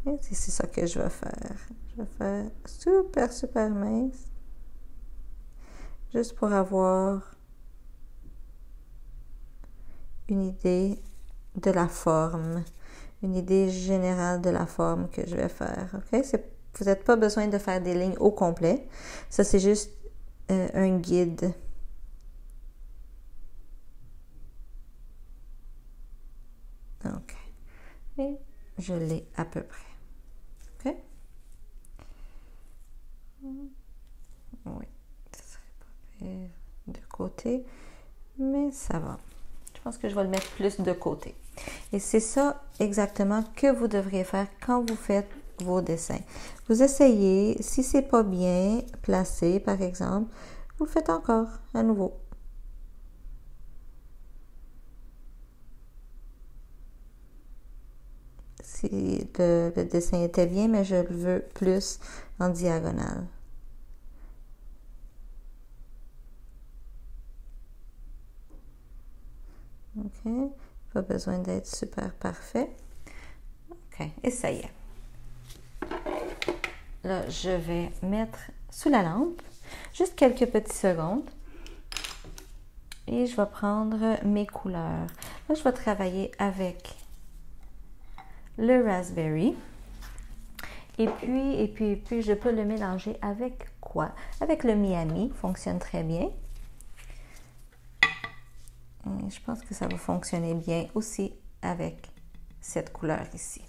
Et c'est ça que je vais faire. Je vais faire super, super mince. Juste pour avoir une idée de la forme, une idée générale de la forme que je vais faire. OK? Vous n'avez pas besoin de faire des lignes au complet. Ça, c'est juste un guide. OK. Et je l'ai à peu près. OK? Oui, ce serait pas pire de côté, mais ça va. Je pense que je vais le mettre plus de côté. Et c'est ça exactement que vous devriez faire quand vous faites vos dessins. Vous essayez, si c'est pas bien placé, par exemple, vous le faites encore à nouveau. Si le dessin était bien, mais je le veux plus en diagonale. OK. Pas besoin d'être super parfait. OK. Et ça y est. Là, je vais mettre sous la lampe juste quelques petites secondes. Et je vais prendre mes couleurs. Là, je vais travailler avec le raspberry. Et puis, je peux le mélanger avec quoi? Avec le Miami, fonctionne très bien. Et je pense que ça va fonctionner bien aussi avec cette couleur ici.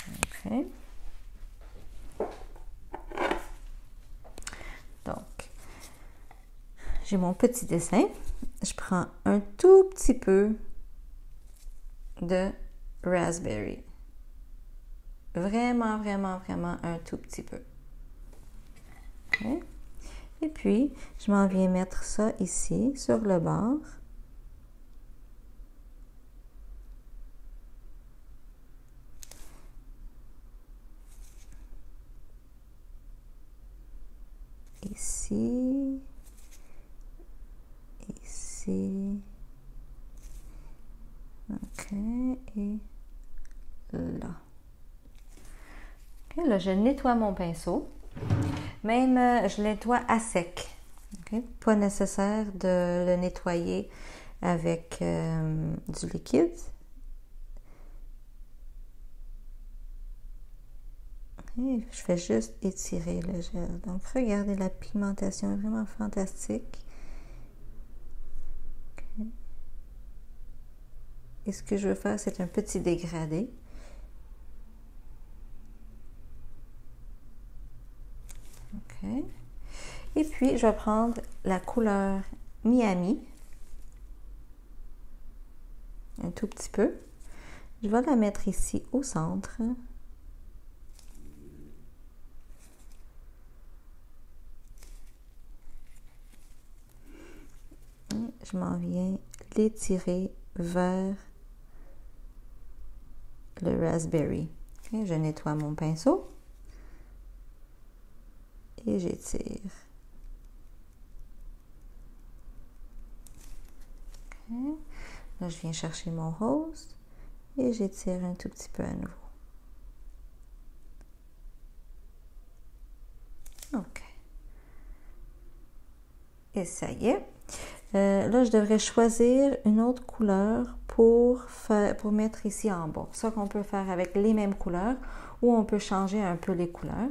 OK. Donc, j'ai mon petit dessin. Je prends un tout petit peu de raspberry. Vraiment, vraiment, vraiment un tout petit peu. Okay. Et puis, je m'en viens mettre ça ici, sur le bord. Ici. Ici. OK. Et là. OK. Okay, là, je nettoie mon pinceau. Même, je le nettoie à sec. Okay? Pas nécessaire de le nettoyer avec du liquide. Et je fais juste étirer le gel. Donc, regardez, la pigmentation est vraiment fantastique. Okay. Et ce que je veux faire, c'est un petit dégradé. OK. Et puis, je vais prendre la couleur Miami. Un tout petit peu. Je vais la mettre ici au centre. Je m'en viens l'étirer vers le raspberry. Okay, je nettoie mon pinceau et j'étire. Okay. Là, je viens chercher mon rose et j'étire un tout petit peu à nouveau. OK. Et ça y est. Là, je devrais choisir une autre couleur pour mettre ici en bas. Ça qu'on peut faire avec les mêmes couleurs ou on peut changer un peu les couleurs.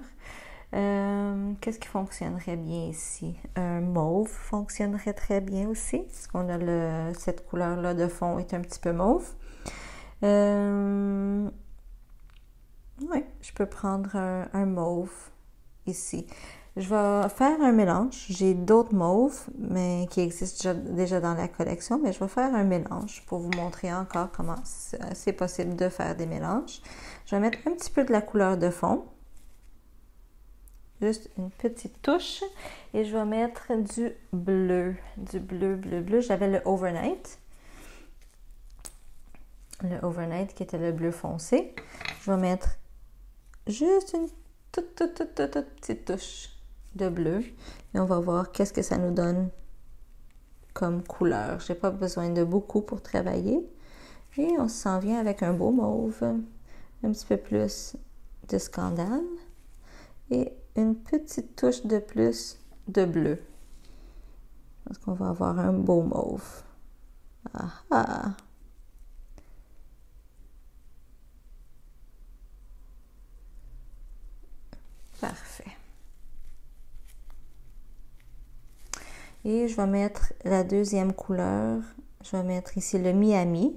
Qu'est-ce qui fonctionnerait bien ici? Un mauve fonctionnerait très bien aussi, parce qu'on a cette couleur-là de fond est un petit peu mauve. Oui, je peux prendre un mauve ici. Je vais faire un mélange. J'ai d'autres mauves mais qui existent déjà dans la collection, mais je vais faire un mélange pour vous montrer encore comment c'est possible de faire des mélanges. Je vais mettre un petit peu de la couleur de fond. Juste une petite touche. Et je vais mettre du bleu. Du bleu. J'avais le Overnight. Le Overnight qui était le bleu foncé. Je vais mettre juste une toute petite touche de bleu. Et on va voir qu'est-ce que ça nous donne comme couleur. J'ai pas besoin de beaucoup pour travailler. Et on s'en vient avec un beau mauve. Un petit peu plus de scandale. Et une petite touche de plus de bleu. Parce qu'on va avoir un beau mauve. Ah ah! Parfait. Et je vais mettre la deuxième couleur. Je vais mettre ici le Miami.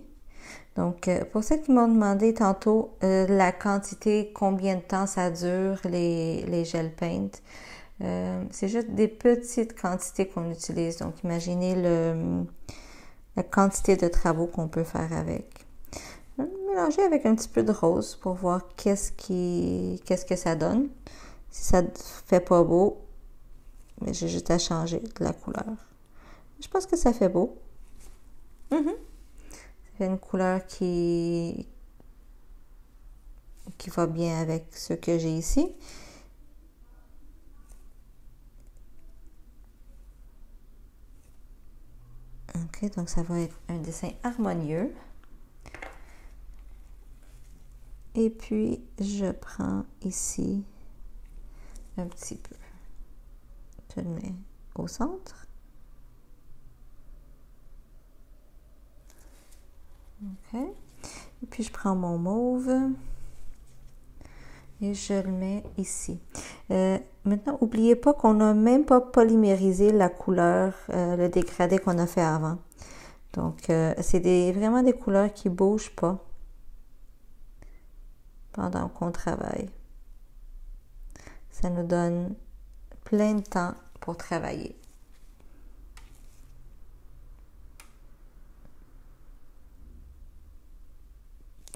Donc, pour ceux qui m'ont demandé tantôt la quantité, combien de temps ça dure, les gel paint, c'est juste des petites quantités qu'on utilise. Donc, imaginez la quantité de travaux qu'on peut faire avec. Je vais mélanger avec un petit peu de rose pour voir qu'est-ce que ça donne. Si ça ne fait pas beau, mais j'ai juste à changer de la couleur. Je pense que ça fait beau. Ça fait une couleur qui va bien avec ce que j'ai ici. Ok, donc ça va être un dessin harmonieux. Et puis, je prends ici un petit peu. Je le mets au centre. OK. Et puis, je prends mon mauve et je le mets ici. Maintenant, n'oubliez pas qu'on n'a même pas polymérisé la couleur, le dégradé qu'on a fait avant. Donc, c'est vraiment des couleurs qui ne bougent pas pendant qu'on travaille. Ça nous donne plein de temps pour travailler.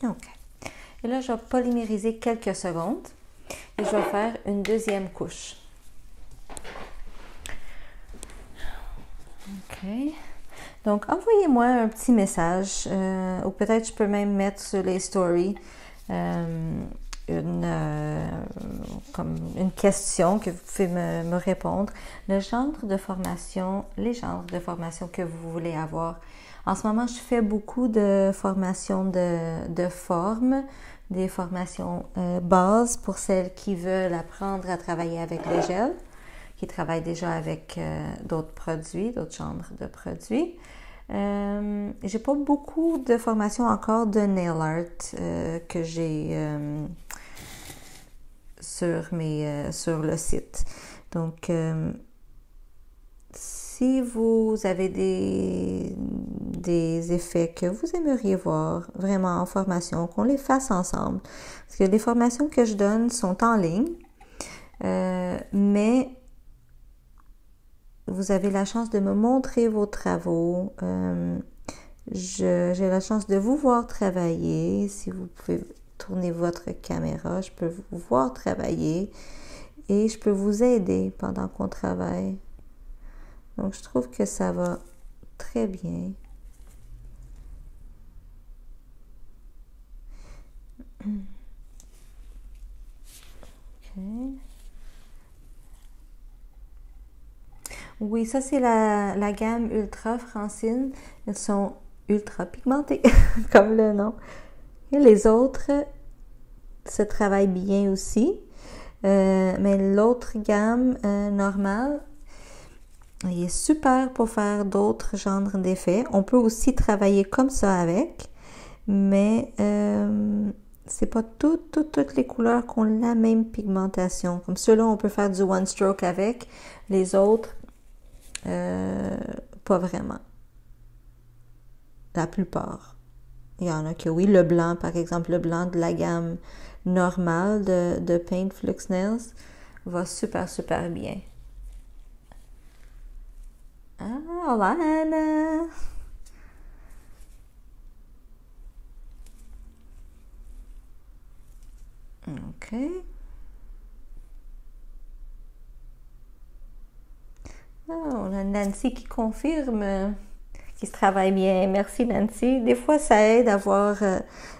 OK. Et là, je vais polymériser quelques secondes et je vais faire une deuxième couche. OK. Donc, envoyez-moi un petit message ou peut-être je peux même mettre sur les stories comme une question que vous pouvez me répondre. Les genres de formation que vous voulez avoir. En ce moment, je fais beaucoup de formations de forme, des formations bases pour celles qui veulent apprendre à travailler avec le gel, qui travaillent déjà avec d'autres produits, d'autres genres de produits. J'ai pas beaucoup de formations encore de nail art que j'ai sur le site. Donc, si vous avez des effets que vous aimeriez voir vraiment en formation, qu'on les fasse ensemble. Parce que les formations que je donne sont en ligne, mais vous avez la chance de me montrer vos travaux. J'ai la chance de vous voir travailler. Si vous pouvez tourner votre caméra, je peux vous voir travailler et je peux vous aider pendant qu'on travaille. Donc, je trouve que ça va très bien. OK. Oui, ça, c'est la gamme Ultra Francine. Elles sont ultra pigmentées, comme le nom. Et les autres se travaillent bien aussi. Mais l'autre gamme normale, il est super pour faire d'autres genres d'effets. On peut aussi travailler comme ça avec, mais c'est pas toutes les couleurs qui ont la même pigmentation. Comme ceux-là, on peut faire du one stroke avec. Les autres, pas vraiment. La plupart. Il y en a que oui. Le blanc, par exemple, le blanc de la gamme normale de Paint Flux Nails va super, super bien. Ah, olá, Ana! OK. Ah, on a Nancy qui confirme qu'il se travaille bien. Merci, Nancy. Des fois, ça aide à voir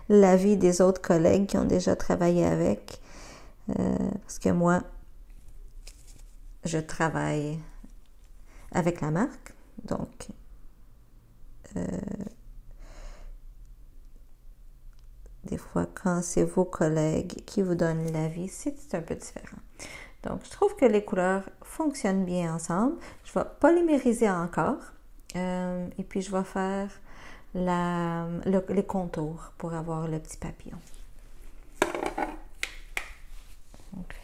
l'avis des autres collègues qui ont déjà travaillé avec. Parce que moi, je travaille avec la marque. Donc, des fois, quand c'est vos collègues qui vous donnent l'avis, c'est un peu différent. Donc, je trouve que les couleurs fonctionnent bien ensemble. Je vais polymériser encore. Et puis, je vais faire les contours pour avoir le petit papillon. OK.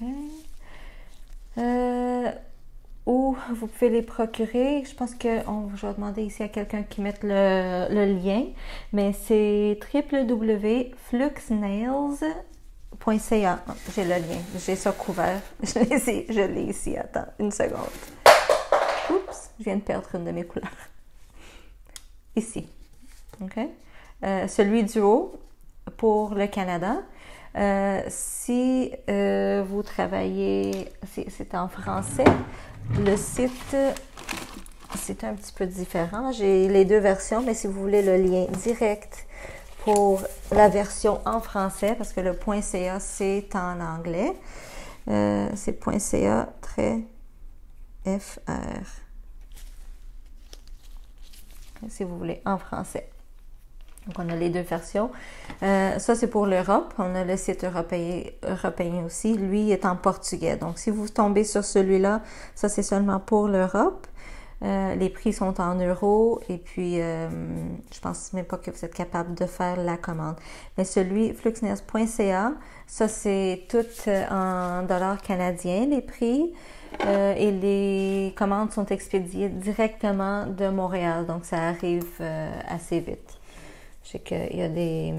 Où vous pouvez les procurer. Je pense que je vais demander ici à quelqu'un qui mette le lien. Mais c'est www.fluxnails.ca. J'ai le lien. J'ai ça couvert. Je l'ai ici. Attends une seconde. Oups, je viens de perdre une de mes couleurs. Ici. OK? Celui du haut pour le Canada. Si vous travaillez, c'est en français, le site, c'est un petit peu différent. J'ai les deux versions, mais si vous voulez le lien direct pour la version en français, parce que le .ca, c'est en anglais, c'est .ca-fr. Si vous voulez, en français. Donc, on a les deux versions. Ça, c'est pour l'Europe. On a le site européen aussi. Lui est en portugais. Donc, si vous tombez sur celui-là, ça, c'est seulement pour l'Europe. Les prix sont en euros. Et puis, je pense même pas que vous êtes capable de faire la commande. Mais celui, fluxnails.ca, ça, c'est tout en dollars canadiens, les prix. Et les commandes sont expédiées directement de Montréal. Donc, ça arrive assez vite. Je sais qu'il y a des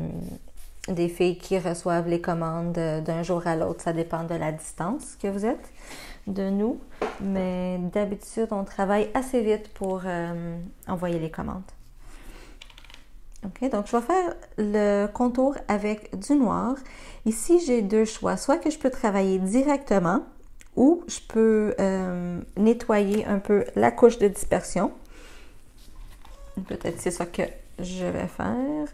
filles qui reçoivent les commandes d'un jour à l'autre. Ça dépend de la distance que vous êtes de nous. Mais d'habitude, on travaille assez vite pour envoyer les commandes. OK, donc je vais faire le contour avec du noir. Ici, j'ai deux choix. Soit que je peux travailler directement ou je peux nettoyer un peu la couche de dispersion. Peut-être c'est ça que je vais faire.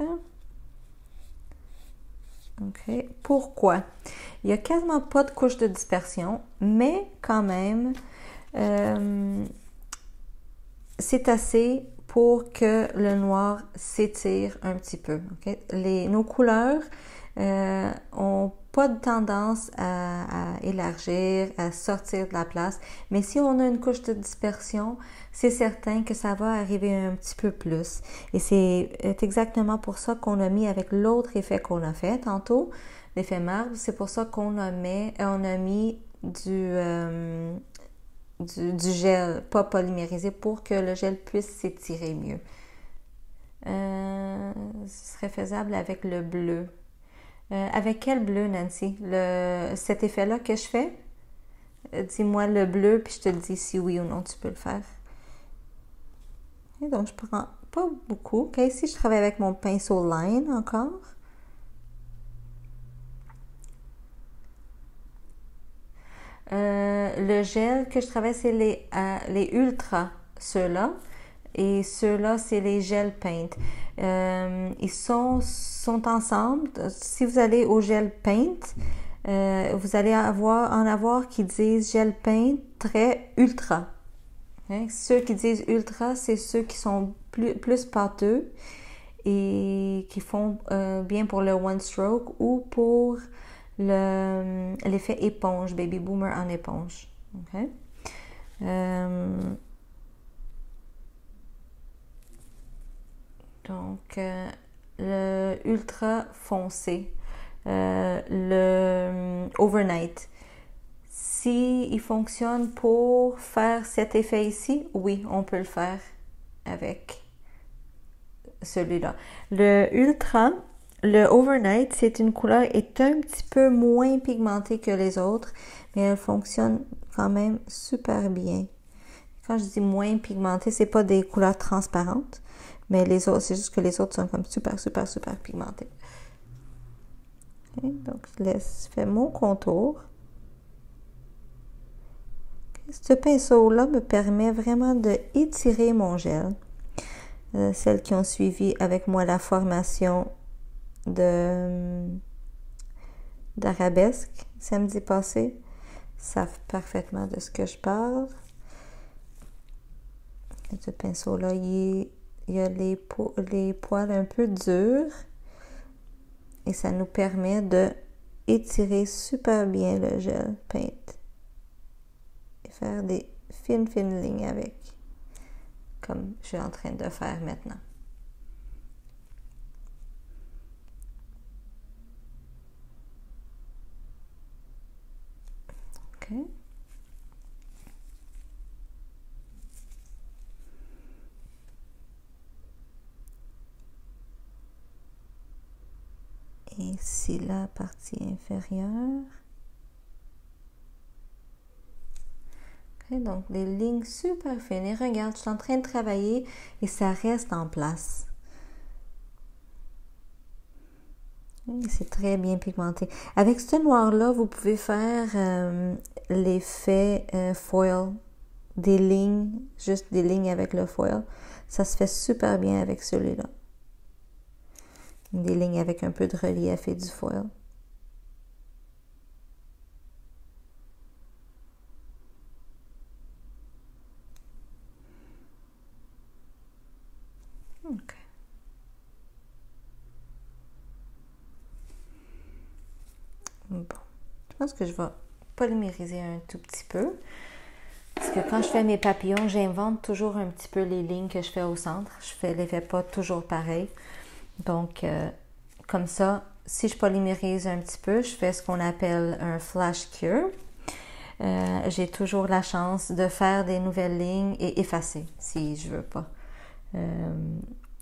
OK. Pourquoi? Il n'y a quasiment pas de couche de dispersion, mais quand même, c'est assez pour que le noir s'étire un petit peu. Okay? Nos couleurs ont pas de tendance à élargir, à sortir de la place. Mais si on a une couche de dispersion, c'est certain que ça va arriver un petit peu plus. Et c'est exactement pour ça qu'on a mis avec l'autre effet qu'on a fait tantôt, l'effet marbre. C'est pour ça qu'on a mis du gel pas polymérisé pour que le gel puisse s'étirer mieux. Ce serait faisable avec le bleu. Avec quel bleu, Nancy? Cet effet-là que je fais? Dis-moi le bleu, puis je te le dis si oui ou non tu peux le faire. Et donc, je prends pas beaucoup. Okay, ici, je travaille avec mon pinceau Line encore. Le gel que je travaille, c'est les Ultra, ceux-là. Et ceux-là, c'est les Gel Paint. Ils sont ensemble. Si vous allez au Gel Paint, vous allez en avoir qui disent Gel Paint très Ultra. Hein? Ceux qui disent Ultra, c'est ceux qui sont plus pâteux et qui font bien pour le One Stroke ou pour l'effet éponge, Baby Boomer en éponge. Okay? Donc, le ultra foncé, le overnight. S'il fonctionne pour faire cet effet ici, oui, on peut le faire avec celui-là. Le ultra, le overnight, c'est une couleur est un petit peu moins pigmentée que les autres, mais elle fonctionne quand même super bien. Quand je dis moins pigmentée, c'est pas des couleurs transparentes, mais les autres, c'est juste que les autres sont comme super pigmentées. Okay, donc, je fais mon contour. Okay, ce pinceau-là me permet vraiment de étirer mon gel. Celles qui ont suivi avec moi la formation d'arabesque samedi passé savent parfaitement de ce que je parle. Ce pinceau-là, il y a les poils un peu durs et ça nous permet de étirer super bien le gel paint et faire des fines lignes avec, comme je suis en train de faire maintenant. OK. Et ici, la partie inférieure. Okay, donc, des lignes super fines. Et regarde, je suis en train de travailler et ça reste en place. C'est très bien pigmenté. Avec ce noir-là, vous pouvez faire l'effet foil. Des lignes, juste des lignes avec le foil. Ça se fait super bien avec celui-là. Des lignes avec un peu de relief et du foil. OK. Bon. Je pense que je vais polymériser un tout petit peu. Parce que quand je fais mes papillons, j'invente toujours un petit peu les lignes que je fais au centre. Je les fais pas toujours pareil. Donc, comme ça, si je polymérise un petit peu, je fais ce qu'on appelle un flash cure. J'ai toujours la chance de faire des nouvelles lignes et effacer si je veux pas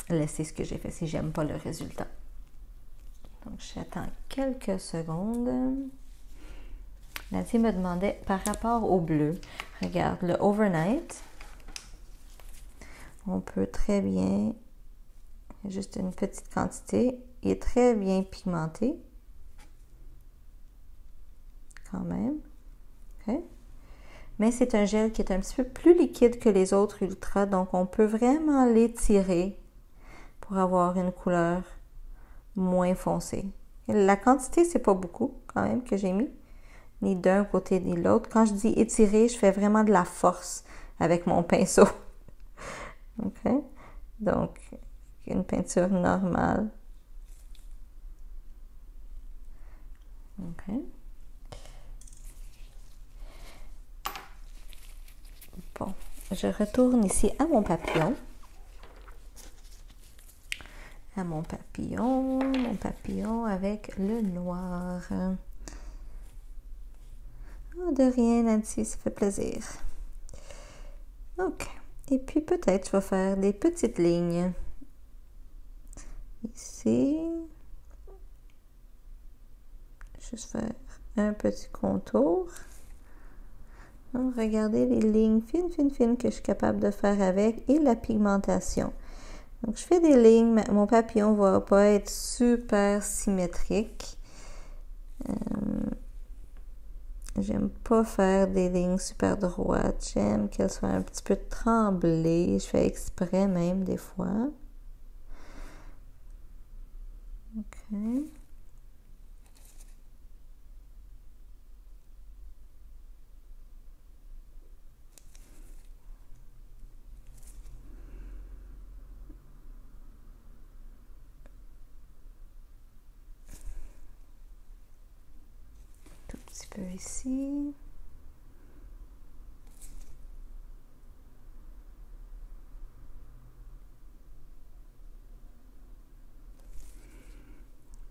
laisser ce que j'ai fait, si j'aime pas le résultat. Donc, j'attends quelques secondes. Nancy me demandait par rapport au bleu. Regarde, le overnight, on peut très bien, juste une petite quantité, il est très bien pigmenté. Quand même. Okay. Mais c'est un gel qui est un petit peu plus liquide que les autres Ultra, donc on peut vraiment l'étirer pour avoir une couleur moins foncée. La quantité, c'est pas beaucoup quand même que j'ai mis, ni d'un côté ni de l'autre. Quand je dis étirer, je fais vraiment de la force avec mon pinceau. OK? Donc, une peinture normale. OK. Bon, je retourne ici à mon papillon. À mon papillon avec le noir. Oh, de rien, Nancy, ça fait plaisir. OK. Et puis peut-être je vais faire des petites lignes. Ici. Juste faire un petit contour. Donc, regardez les lignes fines que je suis capable de faire avec et la pigmentation. Donc, je fais des lignes, mais mon papillon ne va pas être super symétrique. J'aime pas faire des lignes super droites. J'aime qu'elles soient un petit peu tremblées. Je fais exprès même des fois. OK. Tout petit peu ici.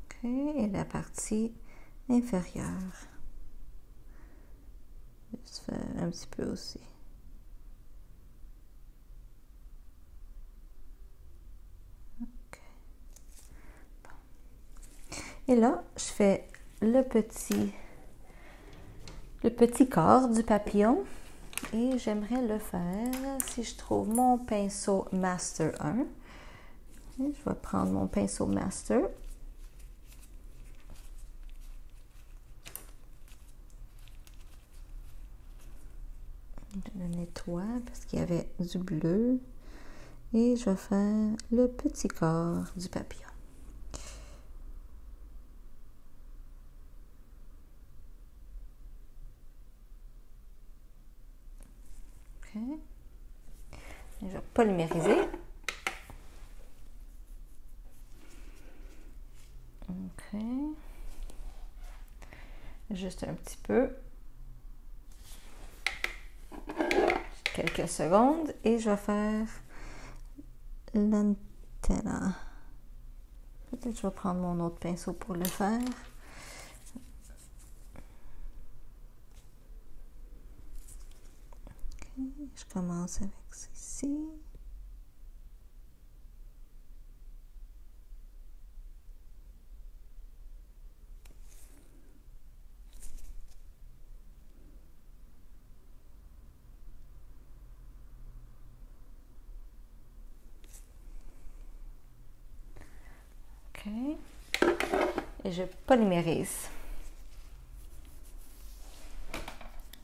OK. Et la partie inférieure. Juste faire un petit peu aussi. OK. Bon. Et là, je fais le petit corps du papillon et j'aimerais le faire si je trouve mon pinceau Master 1. Et je vais prendre mon pinceau Master. Je le nettoie parce qu'il y avait du bleu et je vais faire le petit corps du papillon. OK. Et je vais polymériser. OK. Juste un petit peu. Quelques secondes et je vais faire l'antenna. Peut-être que je vais prendre mon autre pinceau pour le faire. Okay. Je commence avec ceci. OK. Et je polymérise.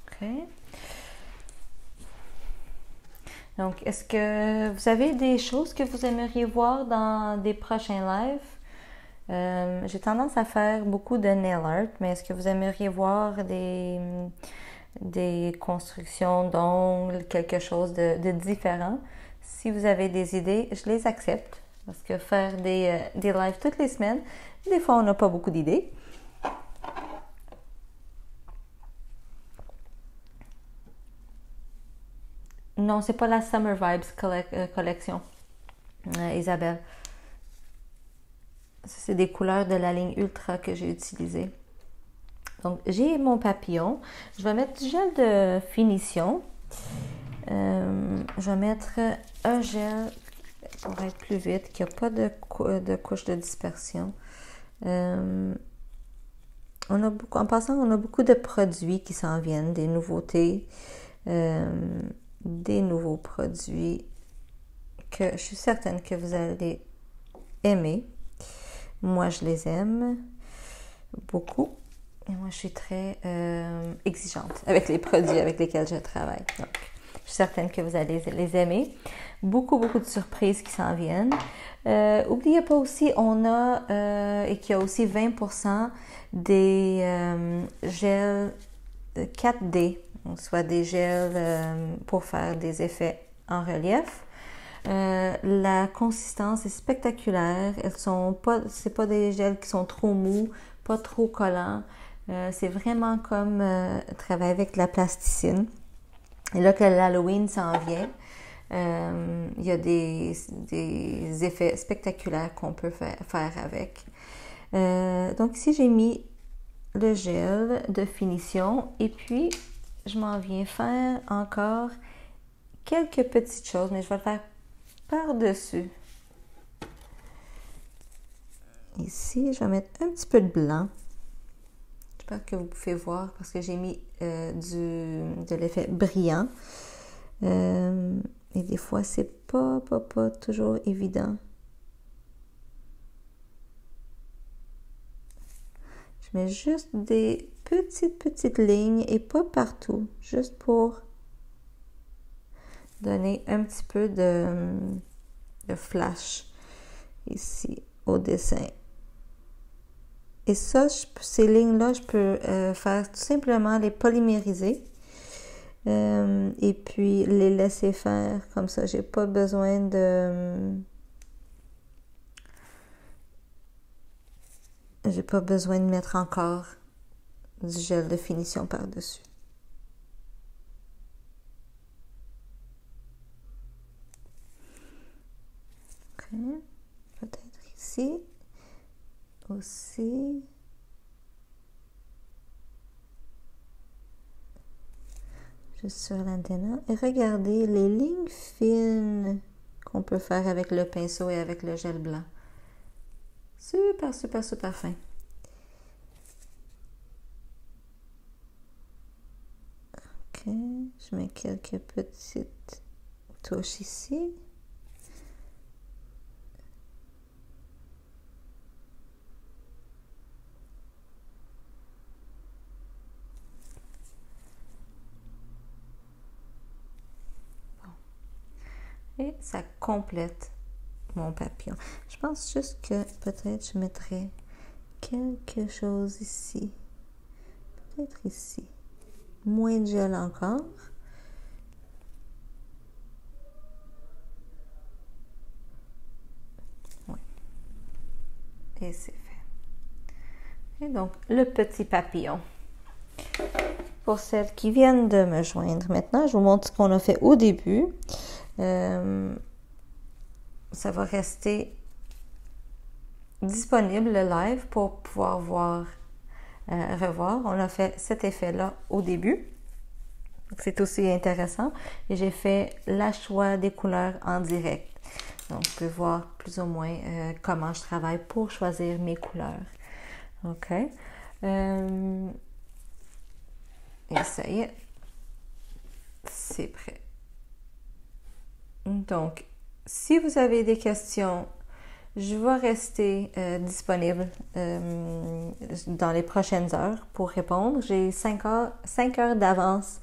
OK. Donc, est-ce que vous avez des choses que vous aimeriez voir dans des prochains lives? J'ai tendance à faire beaucoup de nail art, mais est-ce que vous aimeriez voir des constructions d'ongles, quelque chose de différent? Si vous avez des idées, je les accepte. Parce que faire des lives toutes les semaines, des fois on n'a pas beaucoup d'idées. Non, c'est pas la Summer Vibes collection, Isabelle. C'est des couleurs de la ligne Ultra que j'ai utilisées. Donc, j'ai mon papillon. Je vais mettre du gel de finition. Je vais mettre un gel pour être plus vite, qu'il n'y a pas de couche de dispersion. En passant, on a beaucoup de produits qui s'en viennent, des nouveautés, des nouveaux produits que je suis certaine que vous allez aimer. Moi, je les aime beaucoup. Et moi, je suis très exigeante avec les produits avec lesquels je travaille. Donc, je suis certaine que vous allez les aimer. Beaucoup de surprises qui s'en viennent. N'oubliez pas aussi, on a, et qu'il y a aussi 20% des gels 4D, soit des gels pour faire des effets en relief. La consistance est spectaculaire. C'est pas des gels qui sont trop mous, pas trop collants. C'est vraiment comme travailler avec de la plasticine. Et là que l'Halloween s'en vient, il y a des effets spectaculaires qu'on peut faire avec. Donc ici, j'ai mis le gel de finition et puis je m'en viens faire encore quelques petites choses, mais je vais le faire par-dessus. Ici, je vais mettre un petit peu de blanc. J'espère que vous pouvez voir parce que j'ai mis de l'effet brillant. Et des fois, c'est pas toujours évident. Je mets juste des petites lignes et pas partout, juste pour donner un petit peu de flash ici au dessin. Et ça, ces lignes-là, je peux faire tout simplement les polymériser et puis les laisser faire comme ça. J'ai pas besoin de mettre encore du gel de finition par-dessus. Ok, peut-être ici aussi. Juste sur l'antenna. Et regardez les lignes fines qu'on peut faire avec le pinceau et avec le gel blanc. Super fin. Ok, je mets quelques petites touches ici. Et ça complète mon papillon. Je pense juste que peut-être je mettrais quelque chose ici. Peut-être ici. Moins de gel encore. Oui. Et c'est fait. Et donc, le petit papillon. Pour celles qui viennent de me joindre maintenant, je vous montre ce qu'on a fait au début. Ça va rester disponible le live pour pouvoir revoir. On a fait cet effet-là au début. C'est aussi intéressant. Et j'ai fait la choix des couleurs en direct. Donc, vous pouvez voir plus ou moins comment je travaille pour choisir mes couleurs. OK. Et ça y est. C'est prêt. Donc, si vous avez des questions, je vais rester disponible dans les prochaines heures pour répondre. J'ai 5 heures d'avance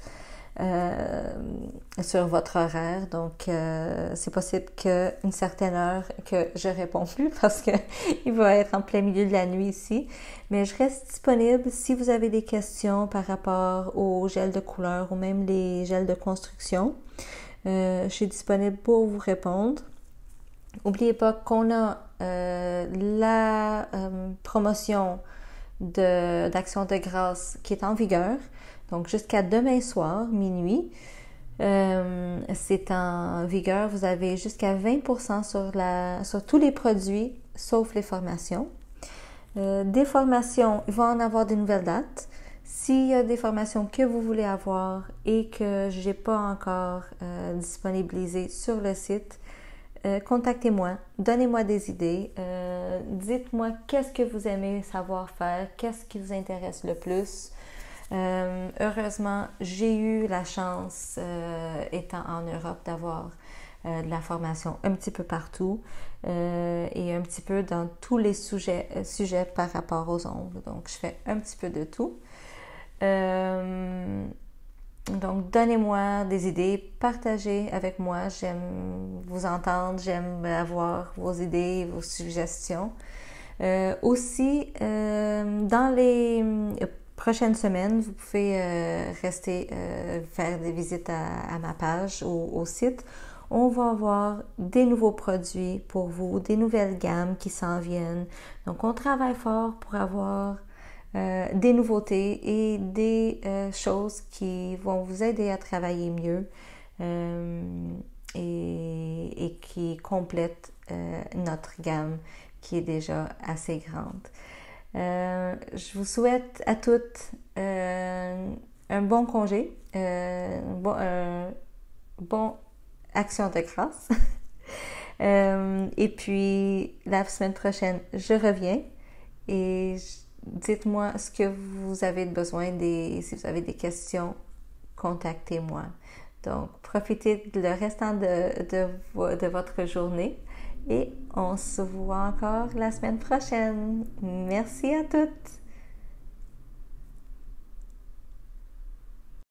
sur votre horaire, donc c'est possible qu'une certaine heure que je réponds plus parce que il va être en plein milieu de la nuit ici. Mais je reste disponible si vous avez des questions par rapport aux gels de couleur ou même les gels de construction. Je suis disponible pour vous répondre. N'oubliez pas qu'on a la promotion d'Action de grâce qui est en vigueur. Donc, jusqu'à demain soir, minuit, c'est en vigueur. Vous avez jusqu'à 20% sur tous les produits, sauf les formations. Des formations, il va en avoir des nouvelles dates. S'il y a des formations que vous voulez avoir et que je n'ai pas encore disponibilisées sur le site, contactez-moi, donnez-moi des idées, dites-moi qu'est-ce que vous aimez savoir faire, qu'est-ce qui vous intéresse le plus. Heureusement, j'ai eu la chance, étant en Europe, d'avoir de la formation un petit peu partout et un petit peu dans tous les sujets par rapport aux ongles. Donc, je fais un petit peu de tout. Donc, donnez-moi des idées, partagez avec moi. J'aime vous entendre, j'aime avoir vos idées, vos suggestions. Aussi, dans les prochaines semaines, vous pouvez rester faire des visites à ma page ou au site. On va avoir des nouveaux produits pour vous, des nouvelles gammes qui s'en viennent. Donc, on travaille fort pour avoir des nouveautés et des choses qui vont vous aider à travailler mieux et qui complètent notre gamme qui est déjà assez grande. Je vous souhaite à toutes un bon congé, bon action de grâce. Et puis, la semaine prochaine, je reviens et dites-moi ce que vous avez besoin, si vous avez des questions, contactez-moi. Donc, profitez le restant de votre journée et on se voit encore la semaine prochaine. Merci à toutes!